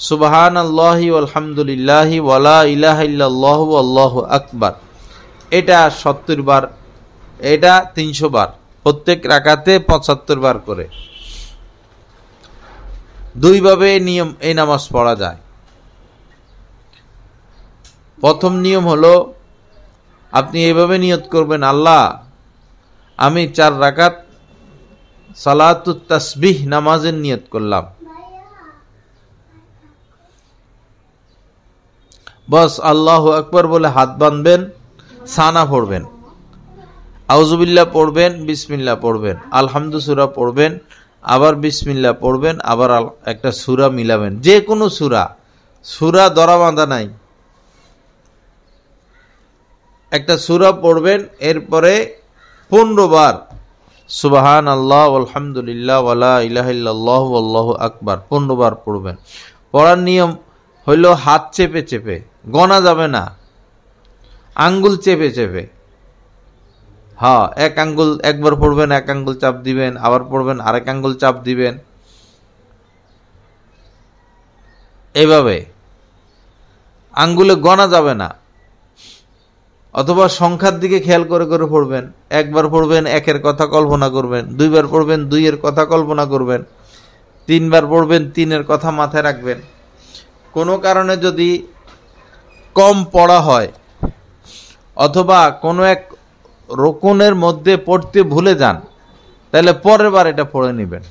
সুবহানাল্লাহি আলহামদুলিল্লাহি ওয়ালা ইলাহা ইল্লাল্লাহু আল্লাহু আকবার, এটা 70 বার, এটা 300 বার, প্রত্যেক রাকাতে 75 বার করে। দুইভাবে এই নামাজ পড়া যায়। প্রথম নিয়ম হলো আপনি এইভাবে নিয়ত করবেন, আল্লাহ আমি 4 রাকাত সালাতুত তাসবিহ নামাজের নিয়ত করলাম। বস আল্লাহু আকবার বলে হাত বাঁধবেন, সানা পড়বেন, আউযুবিল্লাহ পড়বেন, বিসমিল্লাহ পড়বেন, আলহামদু সূরা পড়বেন, আবার বিসমিল্লাহ পড়বেন, আবার একটা সূরা মিলাবেন, যে কোনো সূরা ধরা বাঁধা নাই, একটা সূরা পড়বেন। এরপরে 15 বার সুবহানাল্লাহ আলহামদুলিল্লাহ ওয়ালা ইলাহা ইল্লাল্লাহু আল্লাহু আকবার 15 বার পড়বেন। পড়ার নিয়ম হইল হাত চেপে চেপে, গণা যাবে না, আঙ্গুল চেপে চেপে। হ্যাঁ, এক আঙ্গুল একবার পড়বেন, এক আঙ্গুল চাপ দিবেন, আবার পড়বেন, আরেক আঙ্গুল চাপ দিবেন, এইভাবে আঙ্গুলে গণা যাবে না। অথবা সংখ্যার দিকে খেয়াল করে করে পড়বেন। একবার পড়বেন, একের কথা কল্পনা করবেন, দুইবার পড়বেন, দুইয়ের কথা কল্পনা করবেন, তিনবার পড়বেন, তিনের কথা মাথায় রাখবেন। কোনো কারণে যদি কম পড়া হয় অথবা কোনো এক রুকুনের মধ্যে পড়তে ভুলে যান, তাহলে পরের বার এটা পড়ে নেবেন।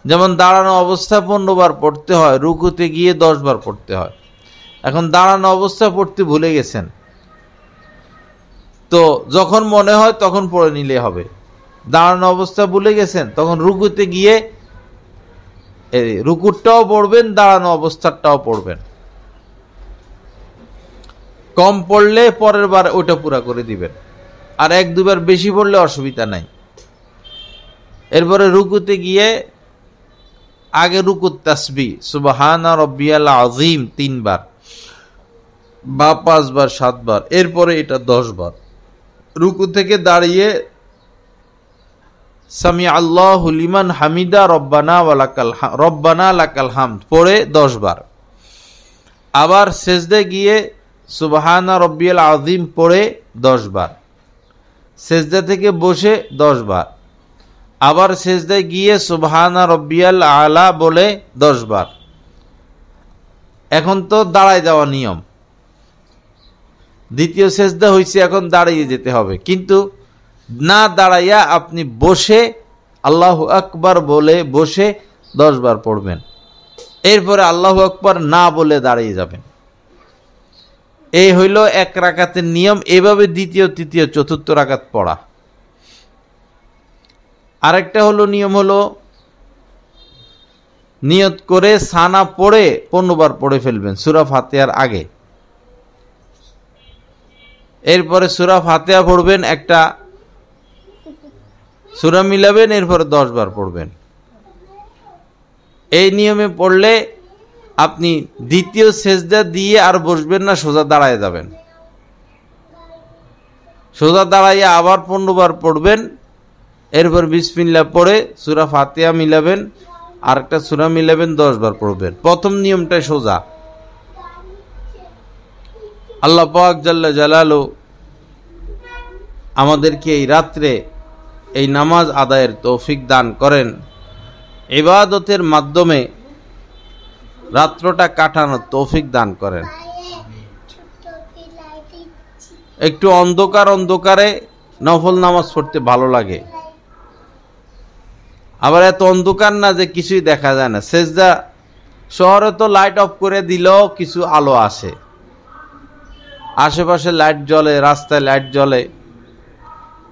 যেমন দাঁড়ানো অবস্থা 15 বার পড়তে হয়, রুকুতে গিয়ে 10 বার পড়তে হয়। এখন দাঁড়ানো অবস্থা পড়তে ভুলে গেছেন, তো যখন মনে হয় তখন পড়ে নিলে হবে। দাঁড়ানো অবস্থা ভুলে গেছেন, তখন রুকুতে গিয়ে রুকুরটাও পড়বেন, দাঁড়ানো অবস্থাটাও পড়বেন। কম পড়লে পরের বার ওটা পুরা করে দিবেন, আর 1-2 বার বেশি পড়লে অসুবিধা নাই। এরপরে রুকুতে গিয়ে আগে রুকুত তাসবিহ সুবহানা রাব্বিয়াল আযীম 3 বার বা 5 বার 7 বার, এরপরে এটা 10 বার। রুকু থেকে দাঁড়িয়ে সামি আল্লাহু লিমান হামিদা রব্বানা লাকাল হামদ পড়ে 10 বার। আবার সেজদায় গিয়ে সুবহানা রাব্বিয়াল আযীম পড়ে 10 বার। সেজদা থেকে বসে 10 বার। আবার সেজদায় গিয়ে সুবহানা রাব্বিয়াল আলা বলে 10 বার। এখন তো দাঁড়ায় যাওয়া নিয়ম, দ্বিতীয় সেজদা হইছে, এখন দাঁড়িয়ে যেতে হবে, কিন্তু না দাঁড়াইয়া আপনি বসে আল্লাহু আকবার বলে বসে 10 বার পড়বেন। এরপরে আল্লাহু আকবার না বলে দাঁড়িয়ে যাবেন। এই হইল 1 রাকাতের নিয়ম। এভাবে দ্বিতীয়, তৃতীয়, চতুর্থ রাকাত পড়া। আরেকটা হলো নিয়ম হলো নিয়ত করে সানা পড়ে 15 বার পড়ে ফেলবেন সূরা ফাতিহার আগে। এরপরে সূরা ফাতিহা পড়বেন, একটা সূরা মিলাবেন, এরপরে 10 বার পড়বেন। এই নিয়মে পড়লে আপনি দ্বিতীয় সেজদা দিয়ে আর বসবেন না, সোজা দাঁড়ায় যাবেন। সোজা দাঁড়াইয়া আবার 15 বার পড়বেন, এরপর বিসমিল্লাহ পড়ে সূরা ফাতিহা মিলাবেন, আরেকটা সূরা মিলাবেন, 10 বার পড়বেন। প্রথম নিয়মটাই সোজা। আল্লাহ পাক জাল্লা জালালু আমাদেরকে এই রাত্রে এই নামাজ আদায়ের তৌফিক দান করেন, ইবাদতের মাধ্যমে রাত্রটা কাটানোর তৌফিক দান করেন। একটু অন্ধকারে নফল নামাজ পড়তে ভালো লাগে, আবার এত অন্ধকার না যে কিছুই দেখা যায় না। সেজদা শহরে তো লাইট অফ করে দিলেও কিছু আলো আসে, আশেপাশে লাইট জ্বলে, রাস্তায় লাইট জ্বলে।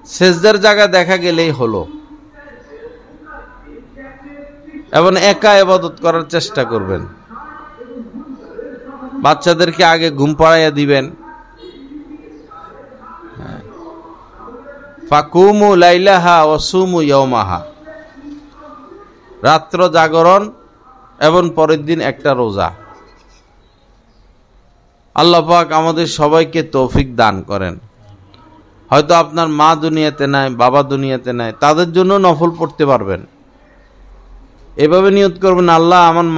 সেজদার জায়গা দেখা গেলেই হলো। এবং একা ইবাদত করার চেষ্টা করবেন। বাচ্চাদেরকে আগে ঘুম পাড়াইয়া দিবেন। ফাকুমু লাইলাহা ওয়াসুমু ইয়াওমাহা, রাত্র জাগরণ এবং পরের দিন একটা রোজা। আল্লাহ পাক আমাদের সবাইকে তৌফিক দান করেন। হয়তো আপনার মা দুনিয়াতে নাই, বাবা দুনিয়াতে নাই, তাদের জন্য নফল পড়তে পারবেন। এভাবে নিয়ত করবেন, আল্লাহ আমার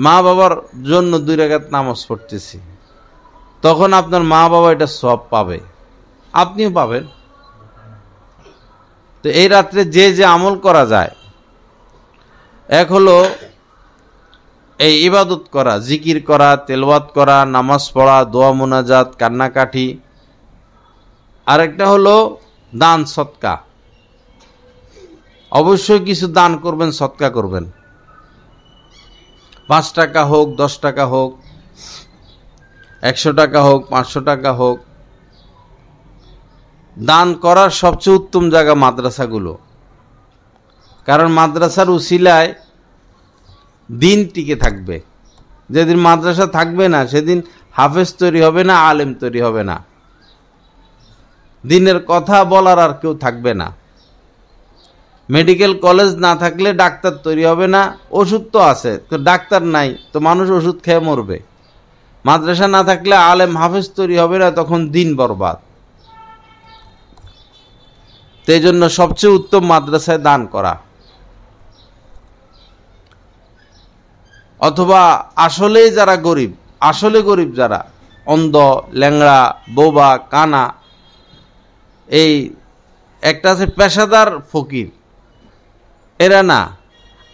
মা বাবার জন্য 2 রাকাত নামাজ পড়তেছি, তখন আপনার মা বাবা এটা সওয়াব পাবে, আপনিও পাবেন। তো এই রাত্রে যে যে আমল করা যায়, এক হলো এই ইবাদত করা, জিকির করা, তেলাওয়াত করা, নামাজ পড়া, দোয়া মুনাজাত, কান্নাকাটি। আরেকটা হলো দান সদকা। অবশ্যই কিছু দান করবেন, সদকা করবেন। 5 টাকা হোক, 10 টাকা হোক, 100 টাকা হোক, 500 টাকা হোক। দান করার সবচেয়ে উত্তম জায়গা মাদ্রাসাগুলো, কারণ মাদ্রাসার উসিলায় দিন টিকে থাকবে। যেদিন মাদ্রাসা থাকবে না সেদিন হাফেজ তৈরি হবে না, আলেম তৈরি হবে না, দিনের কথা বলার আর কেউ থাকবে না। মেডিকেল কলেজ না থাকলে ডাক্তার তৈরি হবে না। ওষুধ তো আছে, তো ডাক্তার নাই, তো মানুষ ওষুধ খেয়ে মরবে। মাদ্রাসা না থাকলে আলেম হাফেজ তৈরি হবে না, তখন দিন বরবাদ। তো এই জন্য সবচেয়ে উত্তম মাদ্রাসায় দান করা, অথবা আসলেই যারা গরিব, আসলে গরিব যারা, অন্ধ, ল্যাংড়া, বোবা, কানা, এই একটা আছে পেশাদার ফকির, এরা না,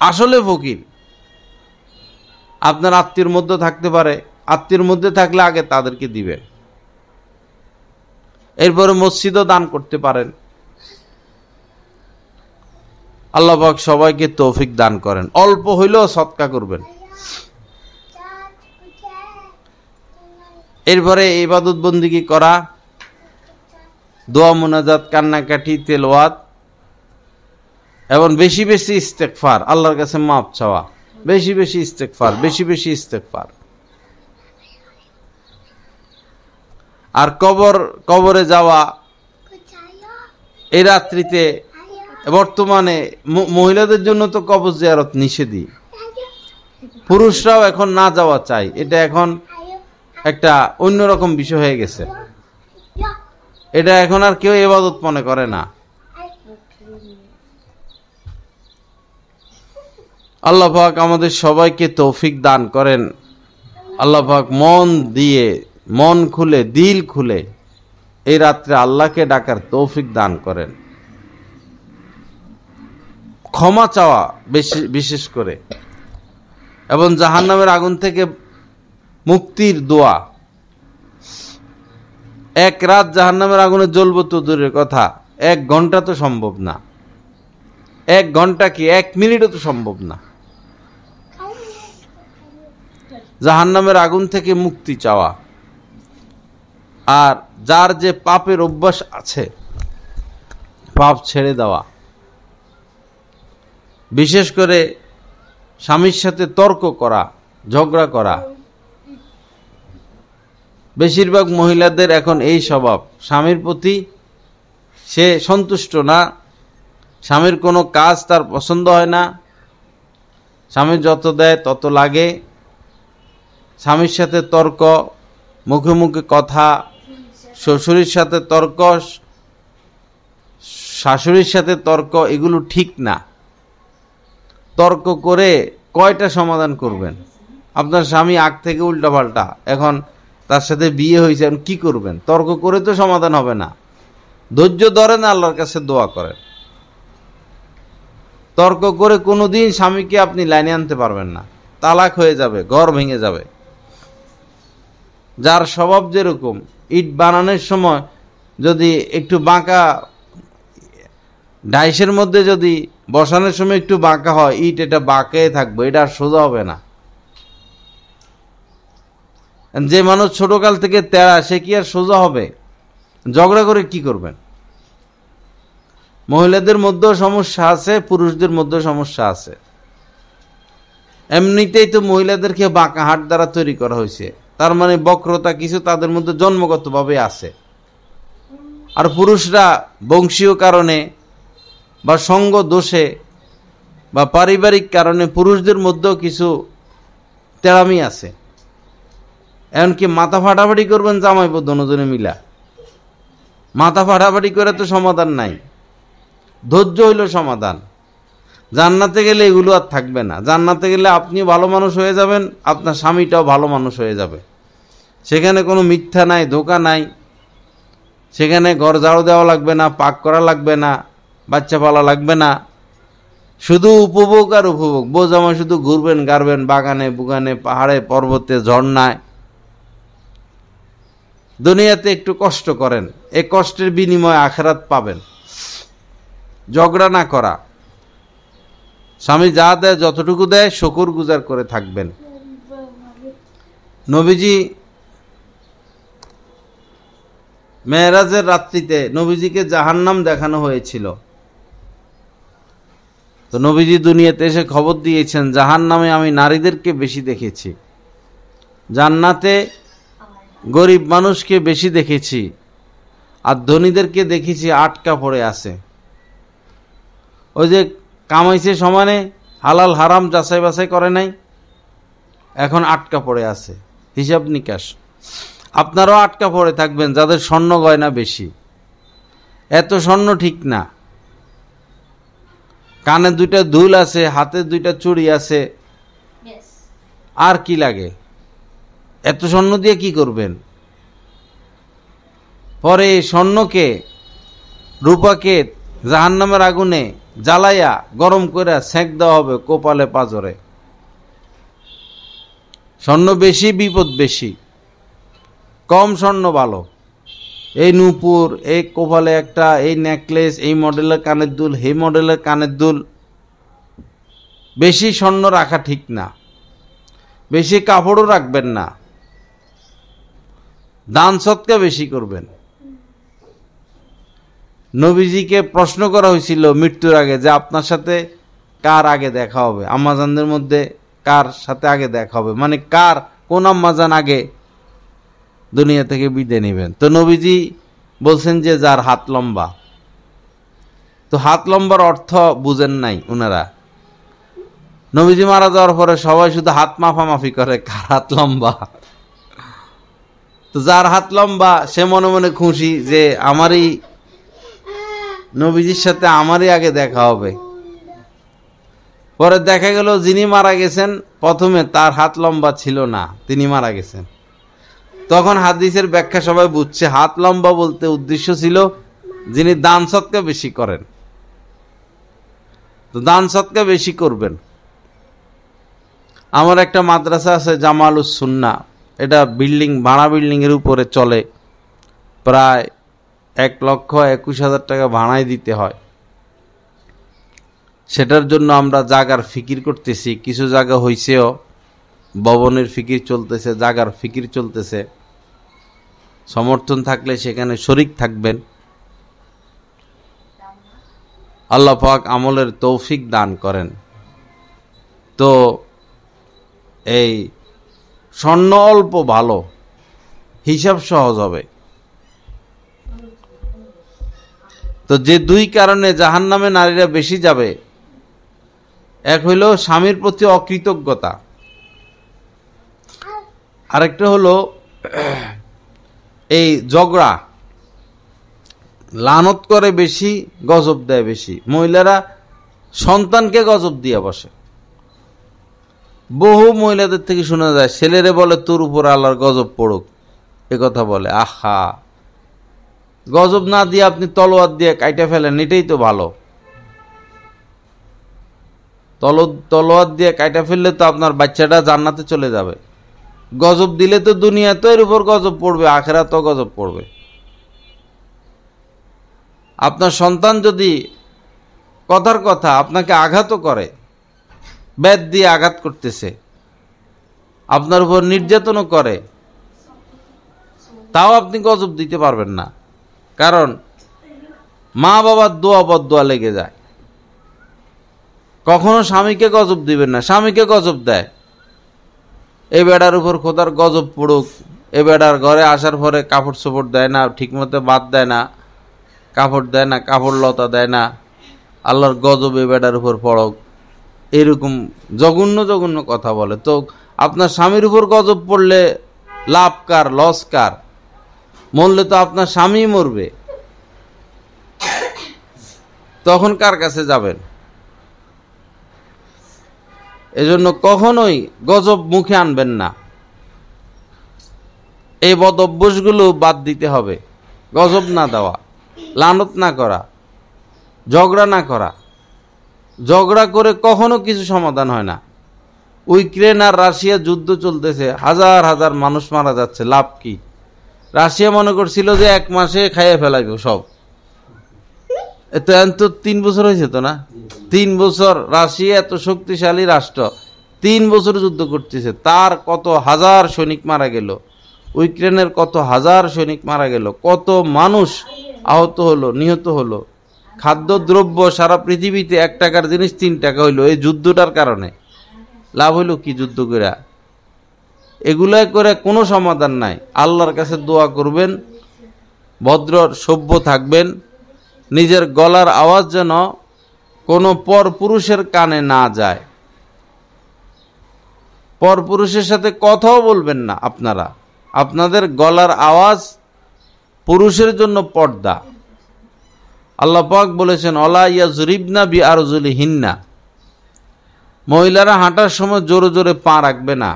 আসলে ফকির। আপনার আত্মীয়র মধ্যে থাকতে পারে, আত্মীয়র মধ্যে থাকলে আগে তাদেরকে দিবেন। এরপরে মসজিদও দান করতে পারেন। আল্লাহ পাক সবাইকে তৌফিক দান করেন। অল্প হইলেও সদকা করবেন। এরপরে ইবাদত বন্দিগি করা, দোয়া মুনাজাত, কান্নাকাটি, তেলাওয়াত, এবং বেশি বেশি ইস্তেগফার, আল্লাহর কাছে মাপ চাওয়া, বেশি বেশি ইস্তেগফার, বেশি বেশি ইস্তেগফার। আর কবরে যাওয়া এই রাত্রিতে, বর্তমানে মহিলাদের জন্য তো কবর জিয়ারত নিষেধই, পুরুষরাও এখন না যাওয়া চাই। এটা এখন একটা অন্যরকম বিষয় হয়ে গেছে। এটা এখন আর কেউ ইবাদত মনে করে না। আল্লাহ পাক আমাদের সবাইকে তৌফিক দান করেন। আল্লাহ পাক মন দিয়ে, মন খুলে, দিল খুলে এই রাত্রে আল্লাহকে ডাকার তৌফিক দান করেন। ক্ষমা চাওয়া বিশেষ করে, এবং জাহান্নামের আগুন থেকে মুক্তির দোয়া। 1 রাত জাহান্নামের আগুনে জ্বলবো তো দূরের কথা, 1 ঘন্টা তো সম্ভব না। 1 ঘন্টা কি 1 মিনিটও তো সম্ভব না। জাহান্নামের আগুন থেকে মুক্তি চাওয়া। আর যার যে পাপের অভ্যাস আছে, পাপ ছেড়ে দেওয়া। বিশেষ করে স্বামীর সাথে তর্ক করা, ঝগড়া করা। বেশিরভাগ মহিলাদের এখন এই স্বভাব, স্বামীর প্রতি সে সন্তুষ্ট না, স্বামীর কোনো কাজ তার পছন্দ হয় না, স্বামী যত দেয় তত লাগে। স্বামীর সাথে তর্ক, মুখে মুখে কথা, শ্বশুরের সাথে তর্ক, শাশুড়ির সাথে তর্ক, এগুলো ঠিক না। তর্ক করে কয়টা সমাধান করবেন? আপনার স্বামী আগ থেকে উল্টাপাল্টা, এখন তার সাথে বিয়ে হয়েছে, এখন কি করবেন? তর্ক করে তো সমাধান হবে না। ধৈর্য ধরেন, আল্লাহর কাছে দোয়া করেন। তর্ক করে কোনোদিন স্বামীকে আপনি লাইনে আনতে পারবেন না, তালাক হয়ে যাবে, ঘর ভেঙে যাবে। যার স্বভাব যেরকম, ইট বানানোর সময় যদি একটু বাঁকা, ডাইসের মধ্যে যদি বসানোর সময় একটু বাঁকা হয়, ইট এটা বাঁকে থাকবে, এটা আর সোজা হবে না। যে মানুষ ছোটকাল থেকে তেড়া, সে কি আর সোজা হবে? ঝগড়া করে কি করবেন? মহিলাদের মধ্যেও সমস্যা আছে, পুরুষদের মধ্যেও সমস্যা আছে। এমনিতেই তো মহিলাদেরকে বাঁকা হাট দ্বারা তৈরি করা হয়েছে, তার মানে বক্রতা কিছু তাদের মধ্যে জন্মগতভাবে আছে। আর পুরুষরা বংশীয় কারণে বা সঙ্গ দোষে বা পারিবারিক কারণে পুরুষদের মধ্যেও কিছু তেড়ামি আছে। এমনকি মাথা ফাটাফাটি করবেন জামাইবো দুজনে মিলা, মাথা ফাটাফাটি করে তো সমাধান নাই। ধৈর্য হইল সমাধান। জান্নাতে গেলে এগুলো আর থাকবে না। জান্নাতে গেলে আপনি ভালো মানুষ হয়ে যাবেন, আপনার স্বামীটাও ভালো মানুষ হয়ে যাবে। সেখানে কোনো মিথ্যা নাই, ধোঁকা নাই, সেখানে ঘর ঝাড়ু দেওয়া লাগবে না, পাক করা লাগবে না, বাচ্চা পালা লাগবে না, শুধু উপভোগ আর উপভোগ। বোঝাময় শুধু ঘুরবেন গাড়বেন, বাগানে বুগানে, পাহাড়ে পর্বতে, ঝর্ণায়। দুনিয়াতে একটু কষ্ট করেন, এই কষ্টের বিনিময়ে আখিরাত পাবেন। ঝগড়া না করা, স্বামী যা দেয় যতটুকু দেয় শুকর গুজার করে থাকবেন। নবীজি মেরাজের রাত্রিতে নবীজিকে জাহান্নাম দেখানো হয়েছিল। তো নবীজি দুনিয়াতে এসে খবর দিয়েছেন, জাহান্নামে আমি নারীদেরকে বেশি দেখেছি, জান্নাতে গরিব মানুষকে বেশি দেখেছি, আর ধনীদেরকে দেখেছি আটকা পড়ে আছে। ওই যে কামাইছে সমানে, হালাল হারাম যাচাই বাছাই করে নাই, এখন আটকা পড়ে আছে। হিসাব নিকাশ। আপনারাও আটকা পড়ে থাকবেন যাদের স্বর্ণ গয়না বেশি। এত স্বর্ণ ঠিক না। কানে দুইটা দুল আছে, হাতে দুইটা চুড়ি আছে, আর কি লাগে? এত স্বর্ণ দিয়ে কি করবেন? পরে স্বর্ণকে, রূপাকে জাহান্নামের আগুনে জ্বালাইয়া গরম করে সেঁক দেওয়া হবে কপালে পাজরে। স্বর্ণ বেশি, বিপদ বেশি। কম স্বর্ণ ভালো। এই নূপুর, এই কপালে একটা, এই নেকলেস, এই মডেলের কানের দুল, এই মডেলের কানের দুল, বেশি স্বর্ণ রাখা ঠিক না। বেশি কাপড়ও রাখবেন না। দান সৎকা বেশি করবেন। নবীজিকে প্রশ্ন করা হয়েছিল মৃত্যুর আগে যে আপনার সাথে কার আগে দেখা হবে, আম্মাজানদের মধ্যে কার সাথে আগে দেখা হবে, মানে কার, কোন আম্মাজান আগে দুনিয়া থেকে বিদায় নেবেন। তো নবীজি বলছেন যে যার হাত লম্বা। তো হাত লম্বার অর্থ বুঝেন নাই ওনারা। নবীজি মারা যাওয়ার পরে সবাই শুধু হাত মাফামাফি করে কার হাত লম্বা। তো যার হাত লম্বা সে মনে মনে খুশি যে আমারই নবীজির সাথে আমারই আগে দেখা হবে। পরে দেখা গেল যিনি মারা গেছেন প্রথমে তার হাত লম্বা ছিল না, তিনি মারা গেছেন। তখন হাদিসের ব্যাখ্যা সবাই বুঝছে, হাত লম্বা বলতে উদ্দেশ্য ছিল যিনি দান সৎকা বেশি করেন। তো দান সৎকা বেশি করবেন। আমার একটা মাদ্রাসা আছে জামালুস সুন্নাহ, এটা বিল্ডিং, ভাড়া বিল্ডিং এর উপরে চলে। প্রায় 1,21,000 টাকা ভাড়াই দিতে হয়। সেটার জন্য আমরা জায়গার ফিকির করতেছি। কিছু জায়গা হইছেও, ভবনের ফিকির চলতেছে, জায়গার ফিকির চলতেছে। সমর্থন থাকলে সেখানে শরিক থাকবেন। আল্লাহ পাক আমলের তৌফিক দান করেন। তো এই স্বর্ণ অল্প ভালো, হিসাব সহজ হবে। তো যে দুই কারণে জাহান্নামে নারীরা বেশি যাবে, এক হইল স্বামীর প্রতি অকৃতজ্ঞতা, আরেকটা হলো এই ঝগড়া, লানত করে বেশি, গজব দেয় বেশি। মহিলারা সন্তানকে গজব দিয়ে বসে। বহু মহিলাদের থেকে শোনা যায় ছেলেরে বলে তোর উপর আল্লাহর গজব পড়ুক, এ কথা বলে। আহা, গজব না দিয়ে আপনি তলোয়ার দিয়ে কাইটা ফেলেন, এটাই তো ভালো। তলোয়ার দিয়ে কাইটা ফেললে তো আপনার বাচ্চাটা জান্নাতে চলে যাবে। গজব দিলে তো দুনিয়া তো এর উপর গজব পড়বে, আখিরাতেও গজব পড়বে। আপনার সন্তান যদি কথার কথা আপনাকে আঘাতও করে, বেত দিয়ে আঘাত করতেছে, আপনার উপর নির্যাতনও করে, তাও আপনি গজব দিতে পারবেন না। কারণ মা বাবার দোয়া বদদোয়া লেগে যায়। কখনো স্বামীকে গজব দিবেন না। স্বামীকে গজব দেয়, এ বেড়ার উপর খোদার গজব পড়ুক, এ বেড়ার ঘরে আসার পরে কাপড় চোপড় দেয় না, ঠিক মতো ভাত দেয় না, কাপড় দেয় না, কাপড় লতা দেয় না, আল্লাহর গজব এ বেড়ার উপর পড়ুক, এরকম জঘন্য জঘন্য কথা বলে। তো আপনার স্বামীর উপর গজব পড়লে লাভ কার, লস কার? মরলে তো আপনার স্বামী মরবে, তখন কার কাছে যাবেন? এজন্য কখনোই গজব মুখে আনবেন না। এই বদ অভ্যাসগুলো বাদ দিতে হবে। গজব না দেওয়া, লানত না করা, ঝগড়া না করা। ঝগড়া করে কখনো কিছু সমাধান হয় না। ইউক্রেন আর রাশিয়া যুদ্ধ চলতেছে, হাজার হাজার মানুষ মারা যাচ্ছে, লাভ কি? রাশিয়া মনে করছিল যে 1 মাসে খাইয়ে ফেলাইব সব। এত 3 বছর হয়েছে তো না? 3 বছর। রাশিয়া এত শক্তিশালী রাষ্ট্র, 3 বছর যুদ্ধ করতেছে, তার কত হাজার সৈনিক মারা গেল। ইউক্রেনের কত হাজার সৈনিক মারা গেল, কত মানুষ আহত হলো, নিহত হলো। খাদ্যদ্রব্য সারা পৃথিবীতে 1 টাকার জিনিস 3 টাকা হইলো এই যুদ্ধটার কারণে। লাভ হইল কি যুদ্ধ করে? এগুলাই করে কোনো সমাধান নাই। আল্লাহর কাছে দোয়া করবেন, ভদ্র সভ্য থাকবেন, নিজের গলার আওয়াজ যেন কোনো পরপুরুষের কানে না যায়। পরপুরুষের সাথে কথাও বলবেন না আপনারা। আপনাদের গলার আওয়াজ পুরুষের জন্য পর্দা। আল্লাহ পাক বলেছেন, অলা ইয়াজরিবনা বিআরজুলিহিন্না, মহিলারা হাঁটার সময় জোরে জোরে পা রাখবে না,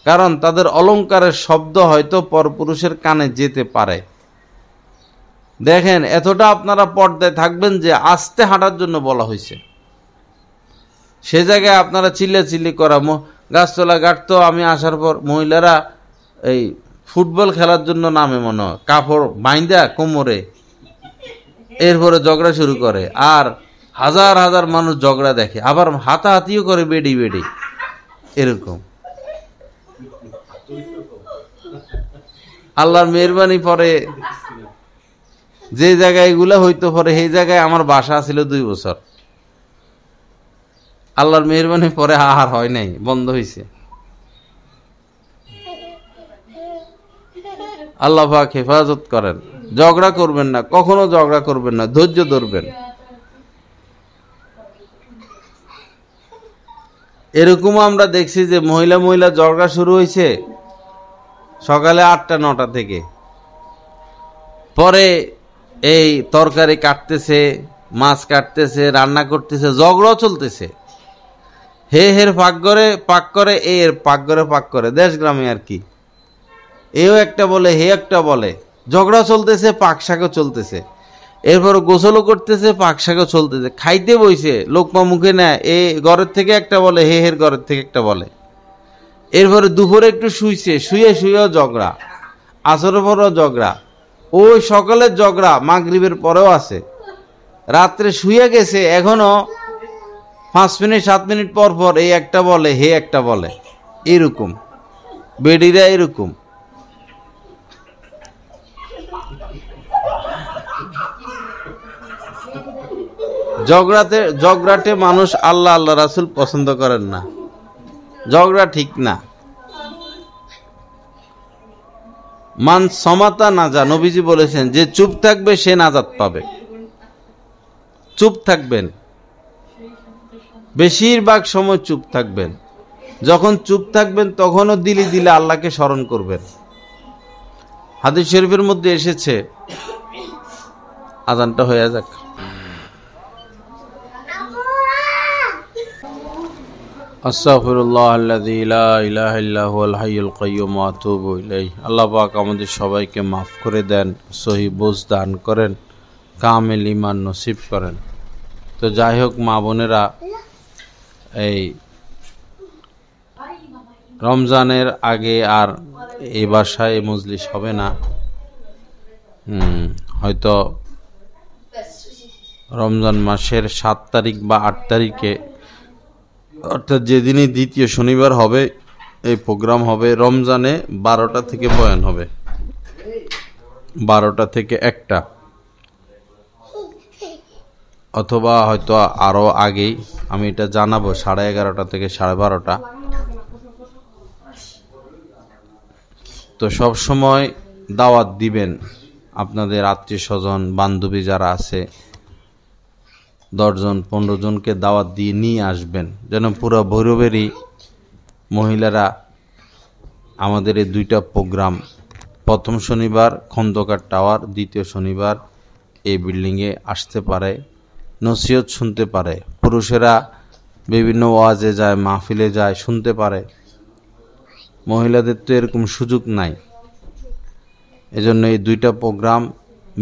কারণ তাদের অলংকারের শব্দ হয়তো পরপুরুষের কানে যেতে পারে। দেখেন, এতটা আপনারা পর্দায় থাকবেন যে আস্তে হাঁটার জন্য বলা হয়েছে। সে জায়গায় আপনারা চিল্লাচিল্লি করা, গাছতলা গাঁটতো আমি আসার পর মহিলারা এই ফুটবল খেলার জন্য নামে মনে হয়, কাপড় বাইন্দা কোমরে, এরপরে ঝগড়া শুরু করে, আর হাজার হাজার মানুষ ঝগড়া দেখে, আবার হাতাহাতিও করে বেডি বেডি, এরকম। আল্লাহর মেহরবানি পরে যে জায়গায় এগুলা হইতো পরে সেই জায়গায় আমার বাসা ছিল 2 বছর। আল্লাহর মেহরবানি পরে আর হয় নাই, বন্ধ হয়েছে। আল্লাহ পাক হেফাজত করেন। ঝগড়া করবেন না, কখনো ঝগড়া করবেন না, ধৈর্য ধরবেন। এরকম আমরা দেখছি যে মহিলা মহিলা ঝগড়া শুরু হয়েছে সকালে 8টা-9টা থেকে, পরে এই তরকারি কাটতেছে, মাছ কাটতেছে, রান্না করতেছে, ঝগড়া চলতেছে। হে হের পাক করে, এর পাক করে, দেশ গ্রামে আর কি। এও একটা বলে, হে একটা বলে, ঝগড়া চলতেছে, পাক শাকও চলতেছে। এরপর গোসলও করতেছে, পাক শাকও চলতেছে। খাইতে বইছে, লোকমা মুখে নেয়, এ ঘরের থেকে একটা বলে, হে হের ঘরের থেকে একটা বলে। এরপরে দুপুরে একটু শুয়েছে, শুয়েও ঝগড়া, আসরের পরেও ঝগড়া, ওই সকালের ঝগড়া মাগরিবের পরেও আছে। রাত্রে শুয়ে গেছে, এখনো 5 মিনিট 7 মিনিট পর পর এই একটা বলে, হে একটা বলে, এরকম বেডিরা এরকম। ঝগড়াটে মানুষ আল্লাহ রাসূল পছন্দ করেন না। ঝগড়া ঠিক না। মান সমাতা নাজা, নবীজি বলেছেন, যে চুপ থাকবে সে নাজাত পাবে। চুপ থাকবেন, বেশিরভাগ সময় চুপ থাকবেন। যখন চুপ থাকবেন তখনও দিলে দিলে আল্লাহকে স্মরণ করবেন। হাদিস শরীফের মধ্যে এসেছে, আযানটা হয়ে যাক। আস্তাগফিরুল্লাহ আল্লাযী লা ইলাহা ইল্লা হুয়াল হাইয়ুল কাইয়্যুম ওয়া আতুবু ইলাইহি। আল্লাহ পাক আমাদের সবাইকে মাফ করে দেন, সহি বুঝ দান করেন, কামিল ঈমান নসিব করেন। তো যাই হোক মা বোনেরা, এই রমজানের আগে আর এই বাসায় মজলিস হবে না। হয়তো রমজান মাসের 7 তারিখ বা 8 তারিখে, অর্থাৎ যেদিনই দ্বিতীয় শনিবার হবে, এই প্রোগ্রাম হবে। রমজানে 12টা থেকে বয়ান হবে, 12টা থেকে 1টা, অথবা হয়তো আরো আগেই, আমি এটা জানাবো, 11:30 থেকে 12:30। তো সব সময় দাওয়াত দিবেন আপনাদের আত্মীয় স্বজন বান্ধবী যারা আছে, 10 জন 15 জনকে দাওয়াত দিয়ে নিয়ে আসবেন, যেন পুরো ভৈরবেরই মহিলারা আমাদের এই 2টা প্রোগ্রাম, প্রথম শনিবার খন্দকার টাওয়ার, দ্বিতীয় শনিবার এই বিল্ডিংয়ে আসতে পারে, নসিহত শুনতে পারে। পুরুষেরা বিভিন্ন ওয়াজে যায়, মাহফিলে যায়, শুনতে পারে। মহিলাদের তো এরকম সুযোগ নাই। এজন্য এই দুইটা প্রোগ্রাম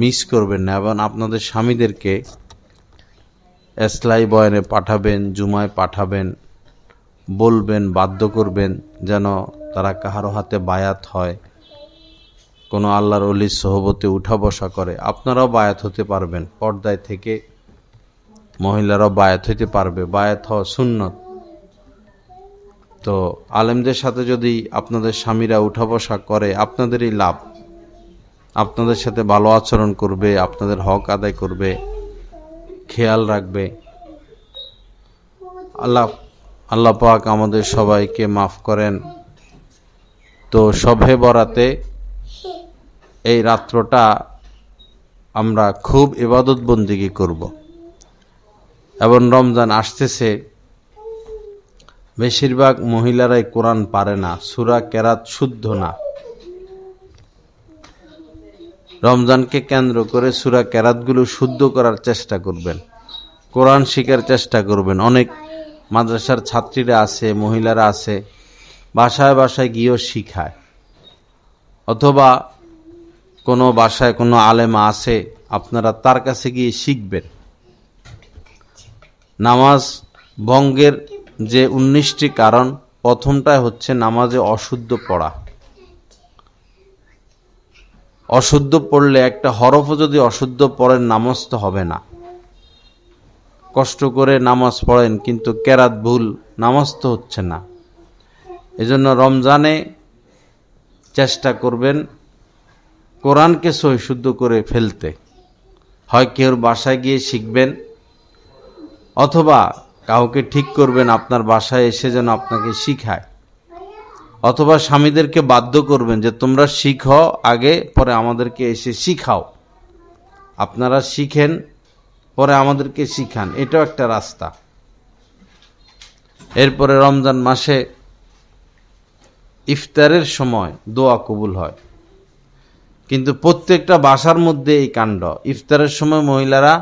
মিস করবেন না এবং আপনাদের স্বামীদেরকে এসলাই বয়ানে পাঠাবেন, জুমায় পাঠাবেন, বলবেন, বাধ্য করবেন যেন তারা কাহারো হাতে বায়াত হয়, কোনো আল্লাহর ওলির সোহবতে উঠা বসা করে। আপনারাও বায়াত হতে পারবেন, পর্দায় থেকে মহিলারাও বায়াত হইতে পারবে। বায়াত হওয়া সুন্নত। তো আলেমদের সাথে যদি আপনাদের স্বামীরা উঠা বসা করে, আপনাদেরই লাভ। আপনাদের সাথে ভালো আচরণ করবে, আপনাদের হক আদায় করবে, খেয়াল রাখবে। আল্লাহ পাক আমাদের সবাইকে মাফ করেন। তো শবে বরাতে এই রাত্রটা আমরা খুব ইবাদত বন্দিগি করব এবং রমজান আসতেছে। বেশিরভাগ মহিলারাই কোরআন পারে না, সূরা কেরাত শুদ্ধ না। রমজানকে কেন্দ্র করে সূরা কেরাতগুলো শুদ্ধ করার চেষ্টা করবেন, কোরআন শিখার চেষ্টা করবেন। অনেক মাদ্রাসার ছাত্রীরা আছে, মহিলারা আছে, বাসায় বাসায় গিয়েও শিখায়, অথবা কোনো বাসায় কোনো আলেমা আছে, আপনারা তার কাছে গিয়ে শিখবেন। নামাজ ভঙ্গের যে 19টি কারণ, প্রথমটাই হচ্ছে নামাজে অশুদ্ধ পড়া। অশুদ্ধ পড়লে একটা হরফও যদি অশুদ্ধ পড়েন, নামাজ তো হবে না। কষ্ট করে নামাজ পড়েন কিন্তু কেরাত ভুল, নামাজ তো হচ্ছে না। এজন্য রমজানে চেষ্টা করবেন কোরআনকে সহি শুদ্ধ করে ফেলতে। হয় কেউ বাসায় গিয়ে শিখবেন, অথবা কাউকে ঠিক করবেন আপনার বাসায় এসে যেন আপনাকে শিখায়, অথবা স্বামীদেরকে বাধ্য করবেন যে তোমরা শিখো আগে, পরে আমাদেরকে এসে শিখাও। আপনারা শিখেন, পরে আমাদেরকে শিখান, এটাও একটা রাস্তা। এরপরে রমজান মাসে ইফতারের সময় দোয়া কবুল হয়, কিন্তু প্রত্যেকটা বাসার মধ্যে এই কাণ্ড। ইফতারের সময় মহিলারা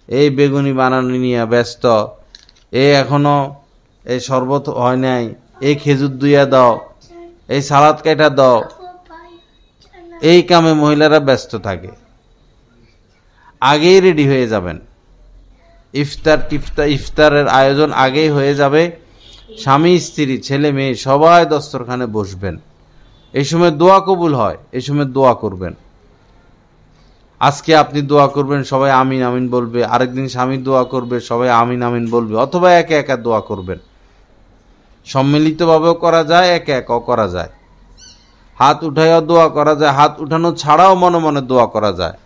এই বেগুনি বানানো নিয়ে ব্যস্ত, এখনো এই শরবত হয় নাই, এই খেজুর দুইয়া দাও, এই সালাদ কাটা দাও, এই কামে মহিলারা ব্যস্ত থাকে। আগেই রেডি হয়ে যাবেন, ইফতারের আয়োজন আগেই হয়ে যাবে। স্বামী স্ত্রী ছেলে মেয়ে সবাই দস্তরখানে বসবেন। এই সময় দোয়া কবুল হয়, এই সময় দোয়া করবেন। আজকে আপনি দোয়া করবেন, সবাই আমিন আমিন বলবে। আরেকদিন স্বামী দোয়া করবে, সবাই আমিন আমিন বলবে। অথবা একা একা দোয়া করবেন, সম্মিলিতভাবেও করা যায়, একা একাও করা যায়। হাত উঠাইও দোয়া করা যায়, হাত উঠানো ছাড়াও মনে মনে দোয়া করা যায়।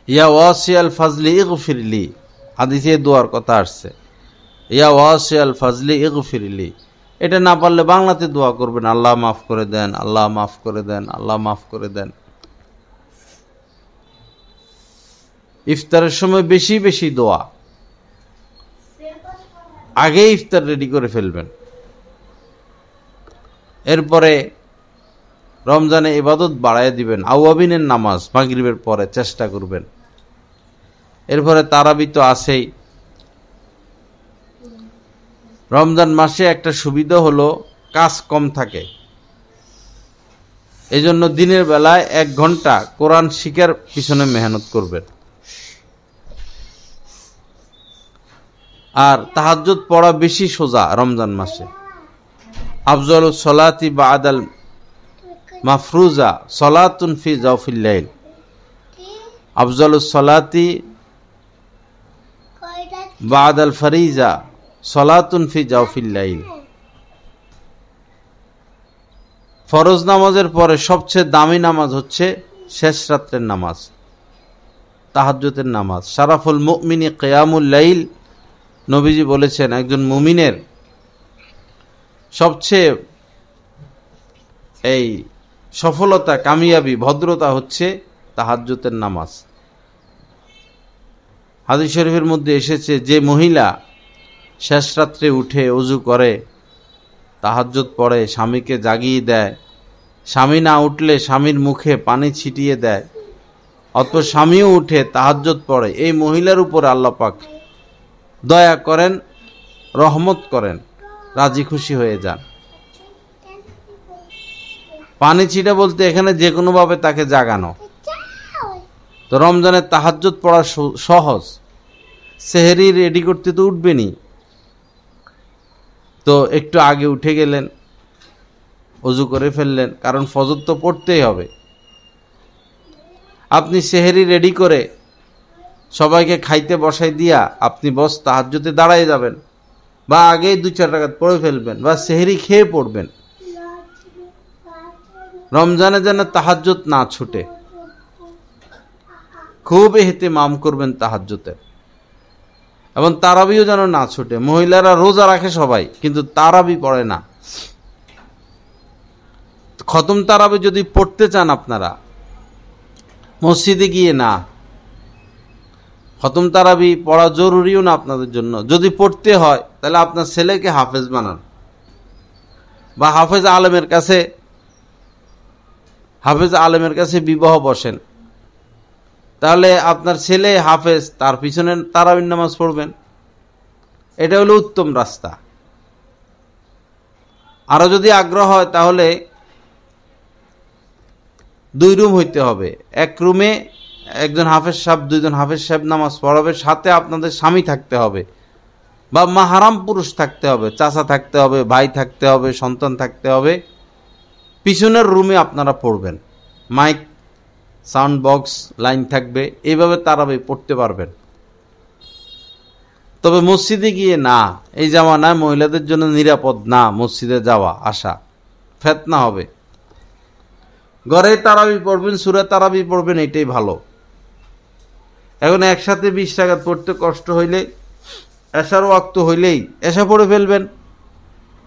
ইয়া ওয়াসিয়াল ফাজলি ইগফিরলি, হাদিসে দোয়ার কথা আসছে, ইয়া ওয়াসিয়াল ফাজলি ইগফিরলি। এটা না পারলে বাংলাতে দোয়া করবেন, আল্লাহ মাফ করে দেন, আল্লাহ মাফ করে দেন, আল্লাহ মাফ করে দেন। ইফতারের সময় বেশি বেশি দোয়া, আগে ইফতার রেডি করে ফেলবেন। এরপরে রমজানে ইবাদত বাড়ায় দিবেন। আওয়াবিনের নামাজ মাগরিবের পরে চেষ্টা করবেন। এরপরে তারাবি তো আছেই। রমজান মাসে একটা সুবিধা হলো কাজ কম থাকে, এজন্য দিনের বেলায় 1 ঘন্টা কোরআন শিখার পিছনে মেহনত করবেন। আর তাহাজ্জুদ পড়া বেশি সোজা রমজান মাসে। আফজালুস সালাতি বাদাল মাফরুজা সালাতুন ফি জাওফিল লাইল। আফজালুস সালাতি বাদাল ফরিজা সালাতুন ফি জাওফিল লাইল। ফরজ নামাজের পরে সবচেয়ে দামি নামাজ হচ্ছে শেষ রাত্রের নামাজ, তাহাজ্জুদের নামাজ। শারাফুল মুমিনি কিয়ামুল লাইল। নবীজি বলেছেন একজন মুমিনের সবচেয়ে এই সফলতা, কামিয়াবি, ভদ্রতা হচ্ছে তাহাজ্জুদের নামাজ। হাদিস শরীফের মধ্যে এসেছে যে মহিলা শেষ রাত্রে উঠে ওযু করে, তাহাজ্জুদ পড়ে, স্বামীকে জাগিয়ে দেয়, স্বামী না উঠলে স্বামীর মুখে পানি ছিটিয়ে দেয়, অথবা স্বামীও উঠে তাহাজ্জুদ পড়ে, এই মহিলার উপর আল্লাহ পাক দয়া করেন, রহমত করেন, রাজি খুশি হয়ে যান। পানি ছিটা বলতে এখানে যে কোনোভাবে তাকে জাগানো। তো রমজানের তাহাজ্জুদ পড়া সহজ, সেহরি রেডি করতে তো উঠবেনি, তো একটু আগে উঠে গেলেন, অজু করে ফেললেন, কারণ ফজর তো পড়তেই হবে। আপনি সেহরি রেডি করে সবাইকে খাইতে বসাই দিয়া আপনি বস তাহাজ্জুদে দাঁড়ায় যাবেন, বা আগেই 2-4 রাকাত পড়ে ফেলবেন, বা সেহরি খেয়ে পড়বেন। রমজানে যেন তাহাজ্জুদ না ছুটে, খুব ইহতিমাম করবেন তাহাজ্জুদের। এবং তারাবিও যেন না ছুটে। মহিলারা রোজা রাখে সবাই, কিন্তু তারাবি পড়ে না। খতম তারাবি যদি পড়তে চান আপনারা, মসজিদে গিয়ে না, খতম তারাবি পড়া জরুরিও না আপনাদের জন্য। যদি পড়তে হয় তাহলে আপনার ছেলেকে হাফেজ বানান, বা হাফেজ আলেমের কাছে বিবাহ বসেন, তাহলে আপনার ছেলে হাফেজ, তার পিছনে তারাবির নামাজ পড়বেন। এটা হলো উত্তম রাস্তা। আরো যদি আগ্রহ হয় তাহলে 2 রুম হইতে হবে। এক রুমে একজন হাফেজ সাহেব, 2 জন হাফেজ সাহেব নামাজ পড়াবে, সাথে আপনাদের স্বামী থাকতে হবে, বা মাহারাম পুরুষ থাকতে হবে, চাচা থাকতে হবে, ভাই থাকতে হবে, সন্তান থাকতে হবে। পিছনের রুমে আপনারা পড়বেন, মাইক, সাউন্ড বক্স, লাইন থাকবে, এইভাবে তারাবি পড়তে পারবেন। তবে মসজিদে গিয়ে না, এই জামানায় মহিলাদের জন্য নিরাপদ না মসজিদে যাওয়া আসা, ফিতনা হবে। ঘরে তারাবি পড়বেন, সূরা তারাবি পড়বেন, এটাই ভালো। এখন একসাথে 20 রাকাত পড়তে কষ্ট হইলে এশার ওয়াক্ত হইলেই এশা পড়ে ফেলবেন,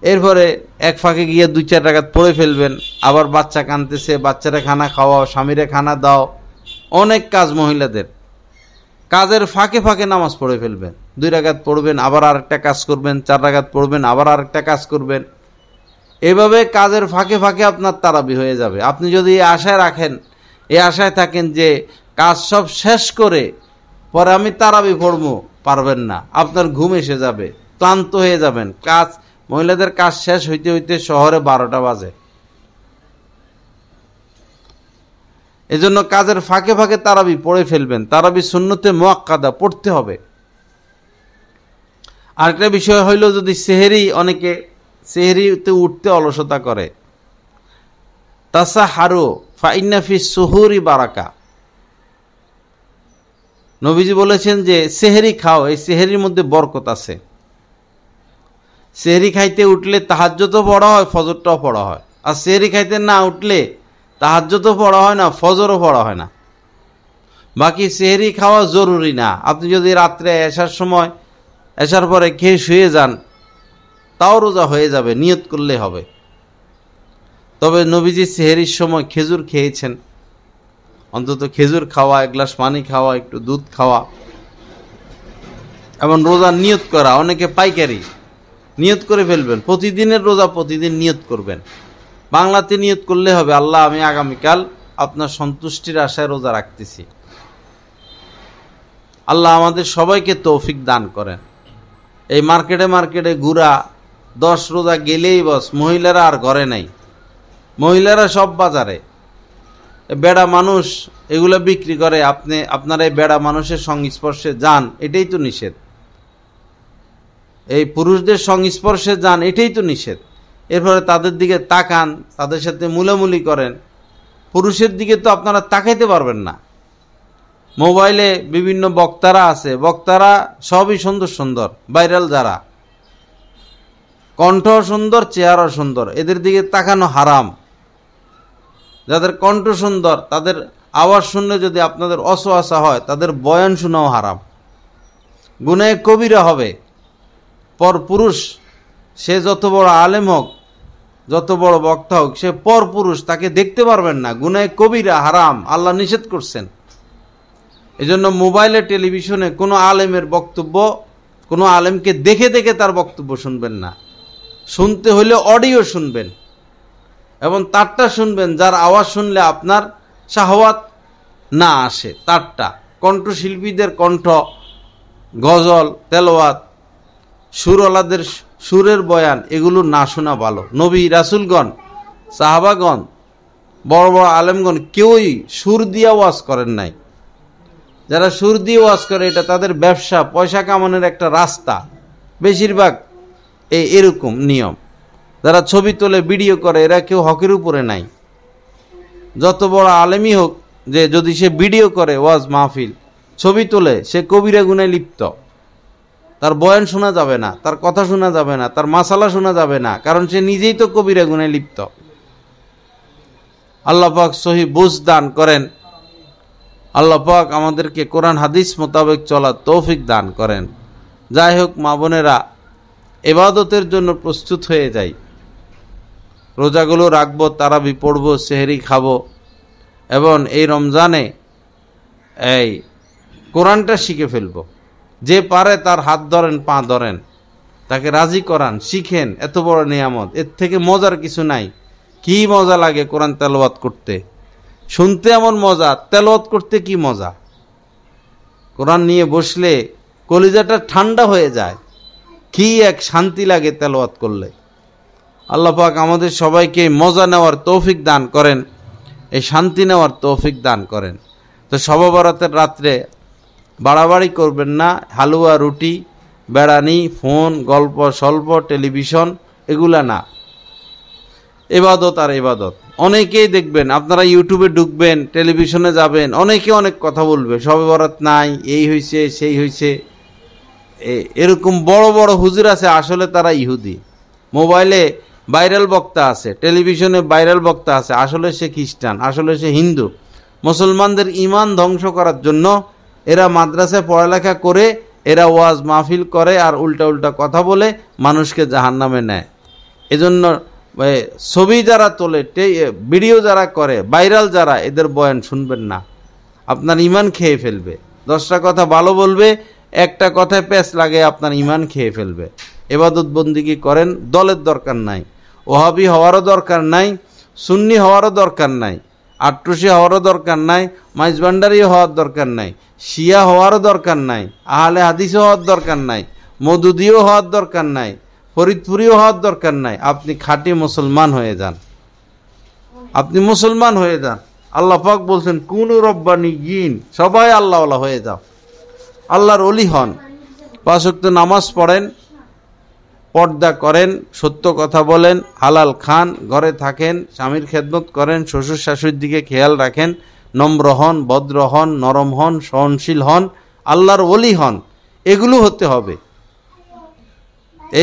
এরপরে এক ফাঁকে গিয়ে 2-4 রাকাত পড়ে ফেলবেন। আবার বাচ্চা কাঁদতেছে, বাচ্চারা খানা খাওয়াও, স্বামীরে খানা দাও, অনেক কাজ মহিলাদের। কাজের ফাঁকে ফাঁকে নামাজ পড়ে ফেলবেন, 2 রাকাত পড়বেন, আবার আরেকটা কাজ করবেন, 4 রাকাত পড়বেন, আবার আরেকটা কাজ করবেন। এভাবে কাজের ফাঁকে ফাঁকে আপনার তারাবি হয়ে যাবে। আপনি যদি এই আশায় রাখেন, এই আশায় থাকেন যে কাজ সব শেষ করে পরে আমি তারাবি পড়বো, পারবেন না। আপনার ঘুম এসে যাবে, ক্লান্ত হয়ে যাবেন। মহিলাদের কাজ শেষ হইতে হইতে শহরে 12টা বাজে। এজন্য কাজের ফাঁকে ফাঁকে তারাবি পড়ে ফেলবেন। তারাবি সুন্নতে মুআক্কাদা পড়তে হবে। আরেকটা বিষয় হইল, যদি অনেকে সেহরিতে উঠতে অলসতা করে, তাসাহারু ফাইন্না ফি সুহুরি বারাকা। নবীজি বলেছেন যে সেহরি খাও, এই সেহরির মধ্যে বরকত আছে। সেহরি খাইতে উঠলে তাহাজ্জুদও পড়া হয়, ফজরটাও পড়া হয়। আর সেহরি খাইতে না উঠলে তাহাজ্জুদও পড়া হয় না, ফজরও পড়া হয় না। বাকি সেহরি খাওয়া জরুরি না। আপনি যদি রাত্রে এশার পরে খেয়ে শুয়ে যান, তাও রোজা হয়ে যাবে, নিয়ত করলে হবে। তবে নবীজি সেহরির সময় খেজুর খেয়েছেন, অন্তত খেজুর খাওয়া, 1 গ্লাস পানি খাওয়া, একটু দুধ খাওয়া, এবং রোজার নিয়ত করা। অনেকে পাইকারি নিয়ত করে ফেলবেন, প্রতিদিনের রোজা প্রতিদিন নিয়ত করবেন। বাংলাতে নিয়ত করলে হবে, আল্লাহ আমি আগামীকাল আপনার সন্তুষ্টির আশায় রোজা রাখতেছি। আল্লাহ আমাদের সবাইকে তৌফিক দান করেন। এই মার্কেটে ঘুরা, 10 রোজা গেলেই বস, মহিলারা আর ঘরে নাই, মহিলারা সব বাজারে। বেড়া মানুষ এগুলো বিক্রি করে, আপনারা এই বেড়া মানুষের সংস্পর্শে যান, এটাই তো নিষেধ। এই পুরুষদের সংস্পর্শে যান, এটাই তো নিষেধ। এরপরে তাদের দিকে তাকান, তাদের সাথে মুলামুলি করেন। পুরুষের দিকে তো আপনারা তাকাইতে পারবেন না। মোবাইলে বিভিন্ন বক্তারা আছে, বক্তারা সবই সুন্দর সুন্দর, ভাইরাল যারা, কণ্ঠ সুন্দর, চেহারা সুন্দর, এদের দিকে তাকানো হারাম। যাদের কণ্ঠ সুন্দর, তাদের আওয়াজ শুনলে যদি আপনাদের অসহাসা হয়, তাদের বয়ান শোনাও হারাম, গুনাহে কবিরা হবে। পর পুরুষ, সে যত বড় আলেম হোক, যত বড় বক্তা হোক, সে পর পুরুষ, তাকে দেখতে পারবেন না, গুনাহে কবিরা, হারাম, আল্লাহ নিষেধ করছেন। এজন্য মোবাইলে, টেলিভিশনে কোনো আলেমের বক্তব্য, কোনো আলেমকে দেখে দেখে তার বক্তব্য শুনবেন না। শুনতে হলে অডিও শুনবেন, এবং তারটা শুনবেন যার আওয়াজ শুনলে আপনার শাহওয়াত না আসে, তারটা। কণ্ঠশিল্পীদের কণ্ঠ, গজল, তেলাওয়াত, সুরওয়ালাদের সুরের বয়ান এগুলো না শোনা ভালো। নবী রাসূলগণ, সাহাবাগণ, বড় বড় আলেমগণ কেউই সুর দিয়ে ওয়াজ করেন নাই। যারা সুর দিয়ে ওয়াজ করে এটা তাদের ব্যবসা, পয়সা কামানোর একটা রাস্তা, বেশিরভাগ এরকম নিয়ম। যারা ছবি তোলে, ভিডিও করে, এরা কেউ হকের উপরে নাই। যত বড় আলেমই হোক, যে যদি সে ভিডিও করে ওয়াজ মাহফিল, ছবি তোলে, সে কবিরা গুনায় লিপ্ত। তার বয়ান শোনা যাবে না, তার কথা শোনা যাবে না, তার মাসালা শোনা যাবে না, কারণ সে নিজেই তো কবিরা গুনায় লিপ্ত। আল্লাহ পাক সহি বুঝ দান করেন। আল্লাহ পাক আমাদেরকে কোরআন হাদিস মোতাবেক চলার তৌফিক দান করেন। যাই হোক মা বোনেরা, ইবাদতের জন্য প্রস্তুত হয়ে যাই। রোজাগুলো রাখবো, তারাবি পড়বো, সেহরি খাবো, এবং এই রমজানে এই কোরআনটা শিখে ফেলবো। যে পারে তার হাত ধরেন, পা ধরেন, তাকে রাজি করান, শিখেন। এত বড় নিয়ামত, এর থেকে মজার কিছু নাই। কি মজা লাগে কোরআন তেলাওয়াত করতে, শুনতে এমন মজা, তেলাওয়াত করতে কি মজা। কোরআন নিয়ে বসলে কলিজাটা ঠান্ডা হয়ে যায়, কি এক শান্তি লাগে তেলাওয়াত করলে। আল্লাহ পাক আমাদের সবাইকে মজা নেওয়ার তৌফিক দান করেন, এই শান্তি নেওয়ার তৌফিক দান করেন। তো শবে বরাতের রাত্রে বাড়াবাড়ি করবেন না। হালুয়া, রুটি, বেড়ানি, ফোন, গল্প স্বল্প, টেলিভিশন, এগুলা না। ইবাদত আর ইবাদত। অনেকেই দেখবেন, আপনারা ইউটিউবে ঢুকবেন, টেলিভিশনে যাবেন, অনেকে অনেক কথা বলবে, শবে বরাত নাই, এই হয়েছে, সেই হয়েছে। এরকম বড় বড় হুজুর আছে, আসলে তারা ইহুদি। মোবাইলে ভাইরাল বক্তা আছে, টেলিভিশনে ভাইরাল বক্তা আছে, আসলে সে খ্রিস্টান, আসলে সে হিন্দু। মুসলমানদের ইমান ধ্বংস করার জন্য এরা মাদ্রাসায় পড়ালেখা করে, এরা ওয়াজ মাহফিল করে, আর উল্টা উল্টা কথা বলে মানুষকে জাহান্নামে নেয়। এজন্য ছবি যারা তোলে, ভিডিও যারা করে, ভাইরাল যারা, এদের বয়ান শুনবেন না। আপনার ইমান খেয়ে ফেলবে। 10টা কথা ভালো বলবে, একটা কথায় প্যাঁচ লাগে, আপনার ইমান খেয়ে ফেলবে। ইবাদত বন্দিগি করেন, দলের দরকার নাই, ওহাবি হওয়ারও দরকার নাই, সুন্নি হওয়ারও দরকার নাই, আট্রসি হওয়ারও দরকার নাই, মাইজভান্ডারি হওয়ার দরকার নাই, শিয়া হওয়ারও দরকার নাই, আহলে হাদিসও হওয়ার দরকার নাই, মওদুদিও হওয়ার দরকার নাই, ফরিদপুরিও হওয়ার দরকার নাই। আপনি খাঁটি মুসলমান হয়ে যান, আপনি মুসলমান হয়ে যান। আল্লাহ পাক বলছেন কুনু রব্বানিয়িন, সবাই আল্লাহওয়ালা হয়ে যাও, আল্লাহর ওলি হন। 5 ওয়াক্ত নামাজ পড়েন, পর্দা করেন, সত্য কথা বলেন, হালাল খান, ঘরে থাকেন, স্বামীর খেদমত করেন, শ্বশুর শাশুড়ির দিকে খেয়াল রাখেন, নম্র হন, ভদ্র হন, নরম হন, সহনশীল হন, আল্লাহর ওলি হন। এগুলো হতে হবে।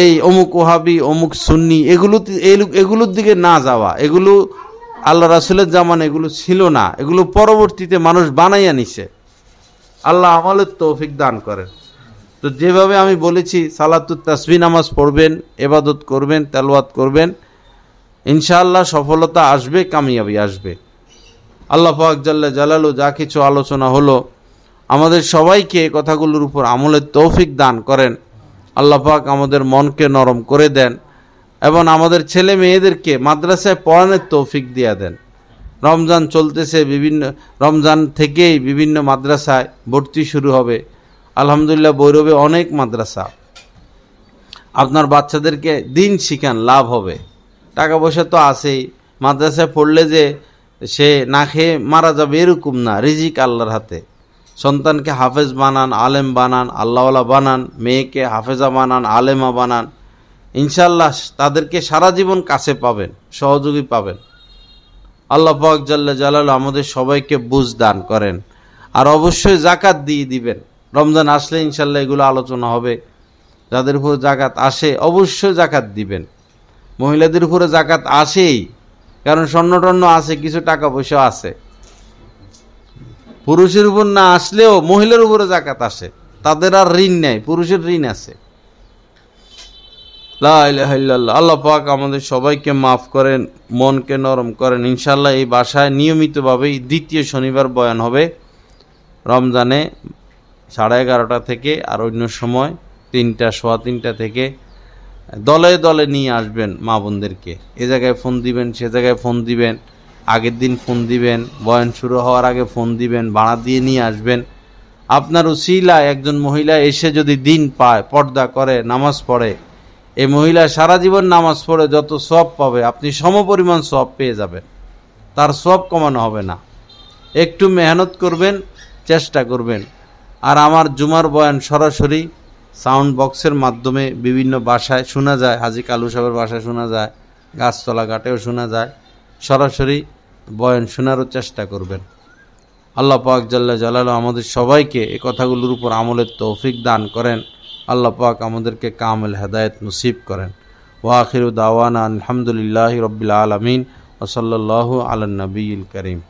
এই অমুক ওহাবি, অমুক সুন্নি, এগুলোর দিকে না যাওয়া। এগুলো আল্লাহ রাসূলের জামানে এগুলো ছিল না, এগুলো পরবর্তীতে মানুষ বানাইয়া নিছে। আল্লাহ আমাদের তৌফিক দান করেন। তো যেভাবে আমি বলেছি, সালাতুত তাসবিহ নামাজ পড়বেন, ইবাদত করবেন, তেলাওয়াত করবেন, ইনশাআল্লাহ সফলতা আসবে, কামিয়াবি আসবে। আল্লাহ পাক জাল্লা জালালু যা কিছু আলোচনা হলো, আমাদের সবাইকে কথাগুলোর উপর আমলের তৌফিক দান করেন। আল্লাহ পাক আমাদের মনকে নরম করে দেন, এবং আমাদের ছেলে মেয়েদেরকে মাদ্রাসায় পড়ানোর তৌফিক দিয়ে দেন। রমজান চলতেছে, রমজান থেকেই বিভিন্ন মাদ্রাসায় ভর্তি শুরু হবে। আলহামদুলিল্লাহ, বৈরবে অনেক মাদ্রাসা। আপনার বাচ্চাদেরকে দিন শিখান, লাভ হবে। টাকা পয়সা তো আছেই, মাদ্রাসায় পড়লে যে সে না খেয়ে মারা যাবে এরকম না, রিজিক আল্লাহর হাতে। সন্তানকে হাফেজ বানান, আলেম বানান, আল্লাহওয়ালা বানান, মেয়েকে হাফেজা বানান, আলেমা বানান। ইনশাআল্লাহ তাদেরকে সারা জীবন কাছে পাবেন, সহযোগী পাবেন। আল্লাহ পাক জাল্লা জালালু আমাদের সবাইকে বুঝ দান করেন। আর অবশ্যই জাকাত দিয়ে দিবেন। রমজান আসলে ইনশাআল্লাহ এগুলো আলোচনা হবে। যাদের উপর জাকাত আসে অবশ্যই জাকাত দিবেন। মহিলাদের উপরে জাকাত আসেই, কারণ স্বর্ণটর্ণ আছে, কিছু টাকা পয়সা আছে। পুরুষের উপর না আসলেও মহিলার উপরে জাকাত আসে, তাদের আর ঋণ নেই, পুরুষের ঋণ আছে। লা ইলাহা ইল্লাল্লাহ। আল্লাহ পাক আমাদের সবাইকে মাফ করেন, মনকে নরম করেন। ইনশাআল্লাহ এই বাসায় নিয়মিতভাবেই দ্বিতীয় শনিবার বয়ান হবে রমজানে 11:30 থেকে, আর অন্য সময় 3টা, সোয়া 3টা থেকে। দলে দলে নিয়ে আসবেন মা বোনদেরকে। এ জায়গায় ফোন দিবেন, সে জায়গায় ফোন দিবেন, আগের দিন ফোন দিবেন, বয়ান শুরু হওয়ার আগে ফোন দিবেন, ভাড়া দিয়ে নিয়ে আসবেন। আপনার উসিলায় একজন মহিলা এসে যদি দিন পায়, পর্দা করে, নামাজ পড়ে, এই মহিলা সারা জীবন নামাজ পড়ে যত সওয়াব পাবে আপনি সমপরিমাণ সওয়াব পেয়ে যাবেন, তার সওয়াব কমানো হবে না। একটু মেহনত করবেন, চেষ্টা করবেন। আর আমার জুমার বয়ান সরাসরি সাউন্ড বক্সের মাধ্যমে বিভিন্ন বাসায় শোনা যায়, হাজী কালু সাহেবের বাসায় শোনা যায়, গাছতলা ঘাটেও শোনা যায়। সরাসরি বয়ান শোনারও চেষ্টা করবেন। আল্লাহ পাক জাল্লা জালালু আমাদের সবাইকে এই কথাগুলোর উপর আমলের তৌফিক দান করেন। আল্লাহ পাক আমাদেরকে কামেল হেদায়েত নসিব করেন। ওয়া আখিরু দাওয়ানা আলহামদুলিল্লাহি রাব্বিল আলামিন ওয়া সাল্লাল্লাহু আলা নবিয়িল কারীম।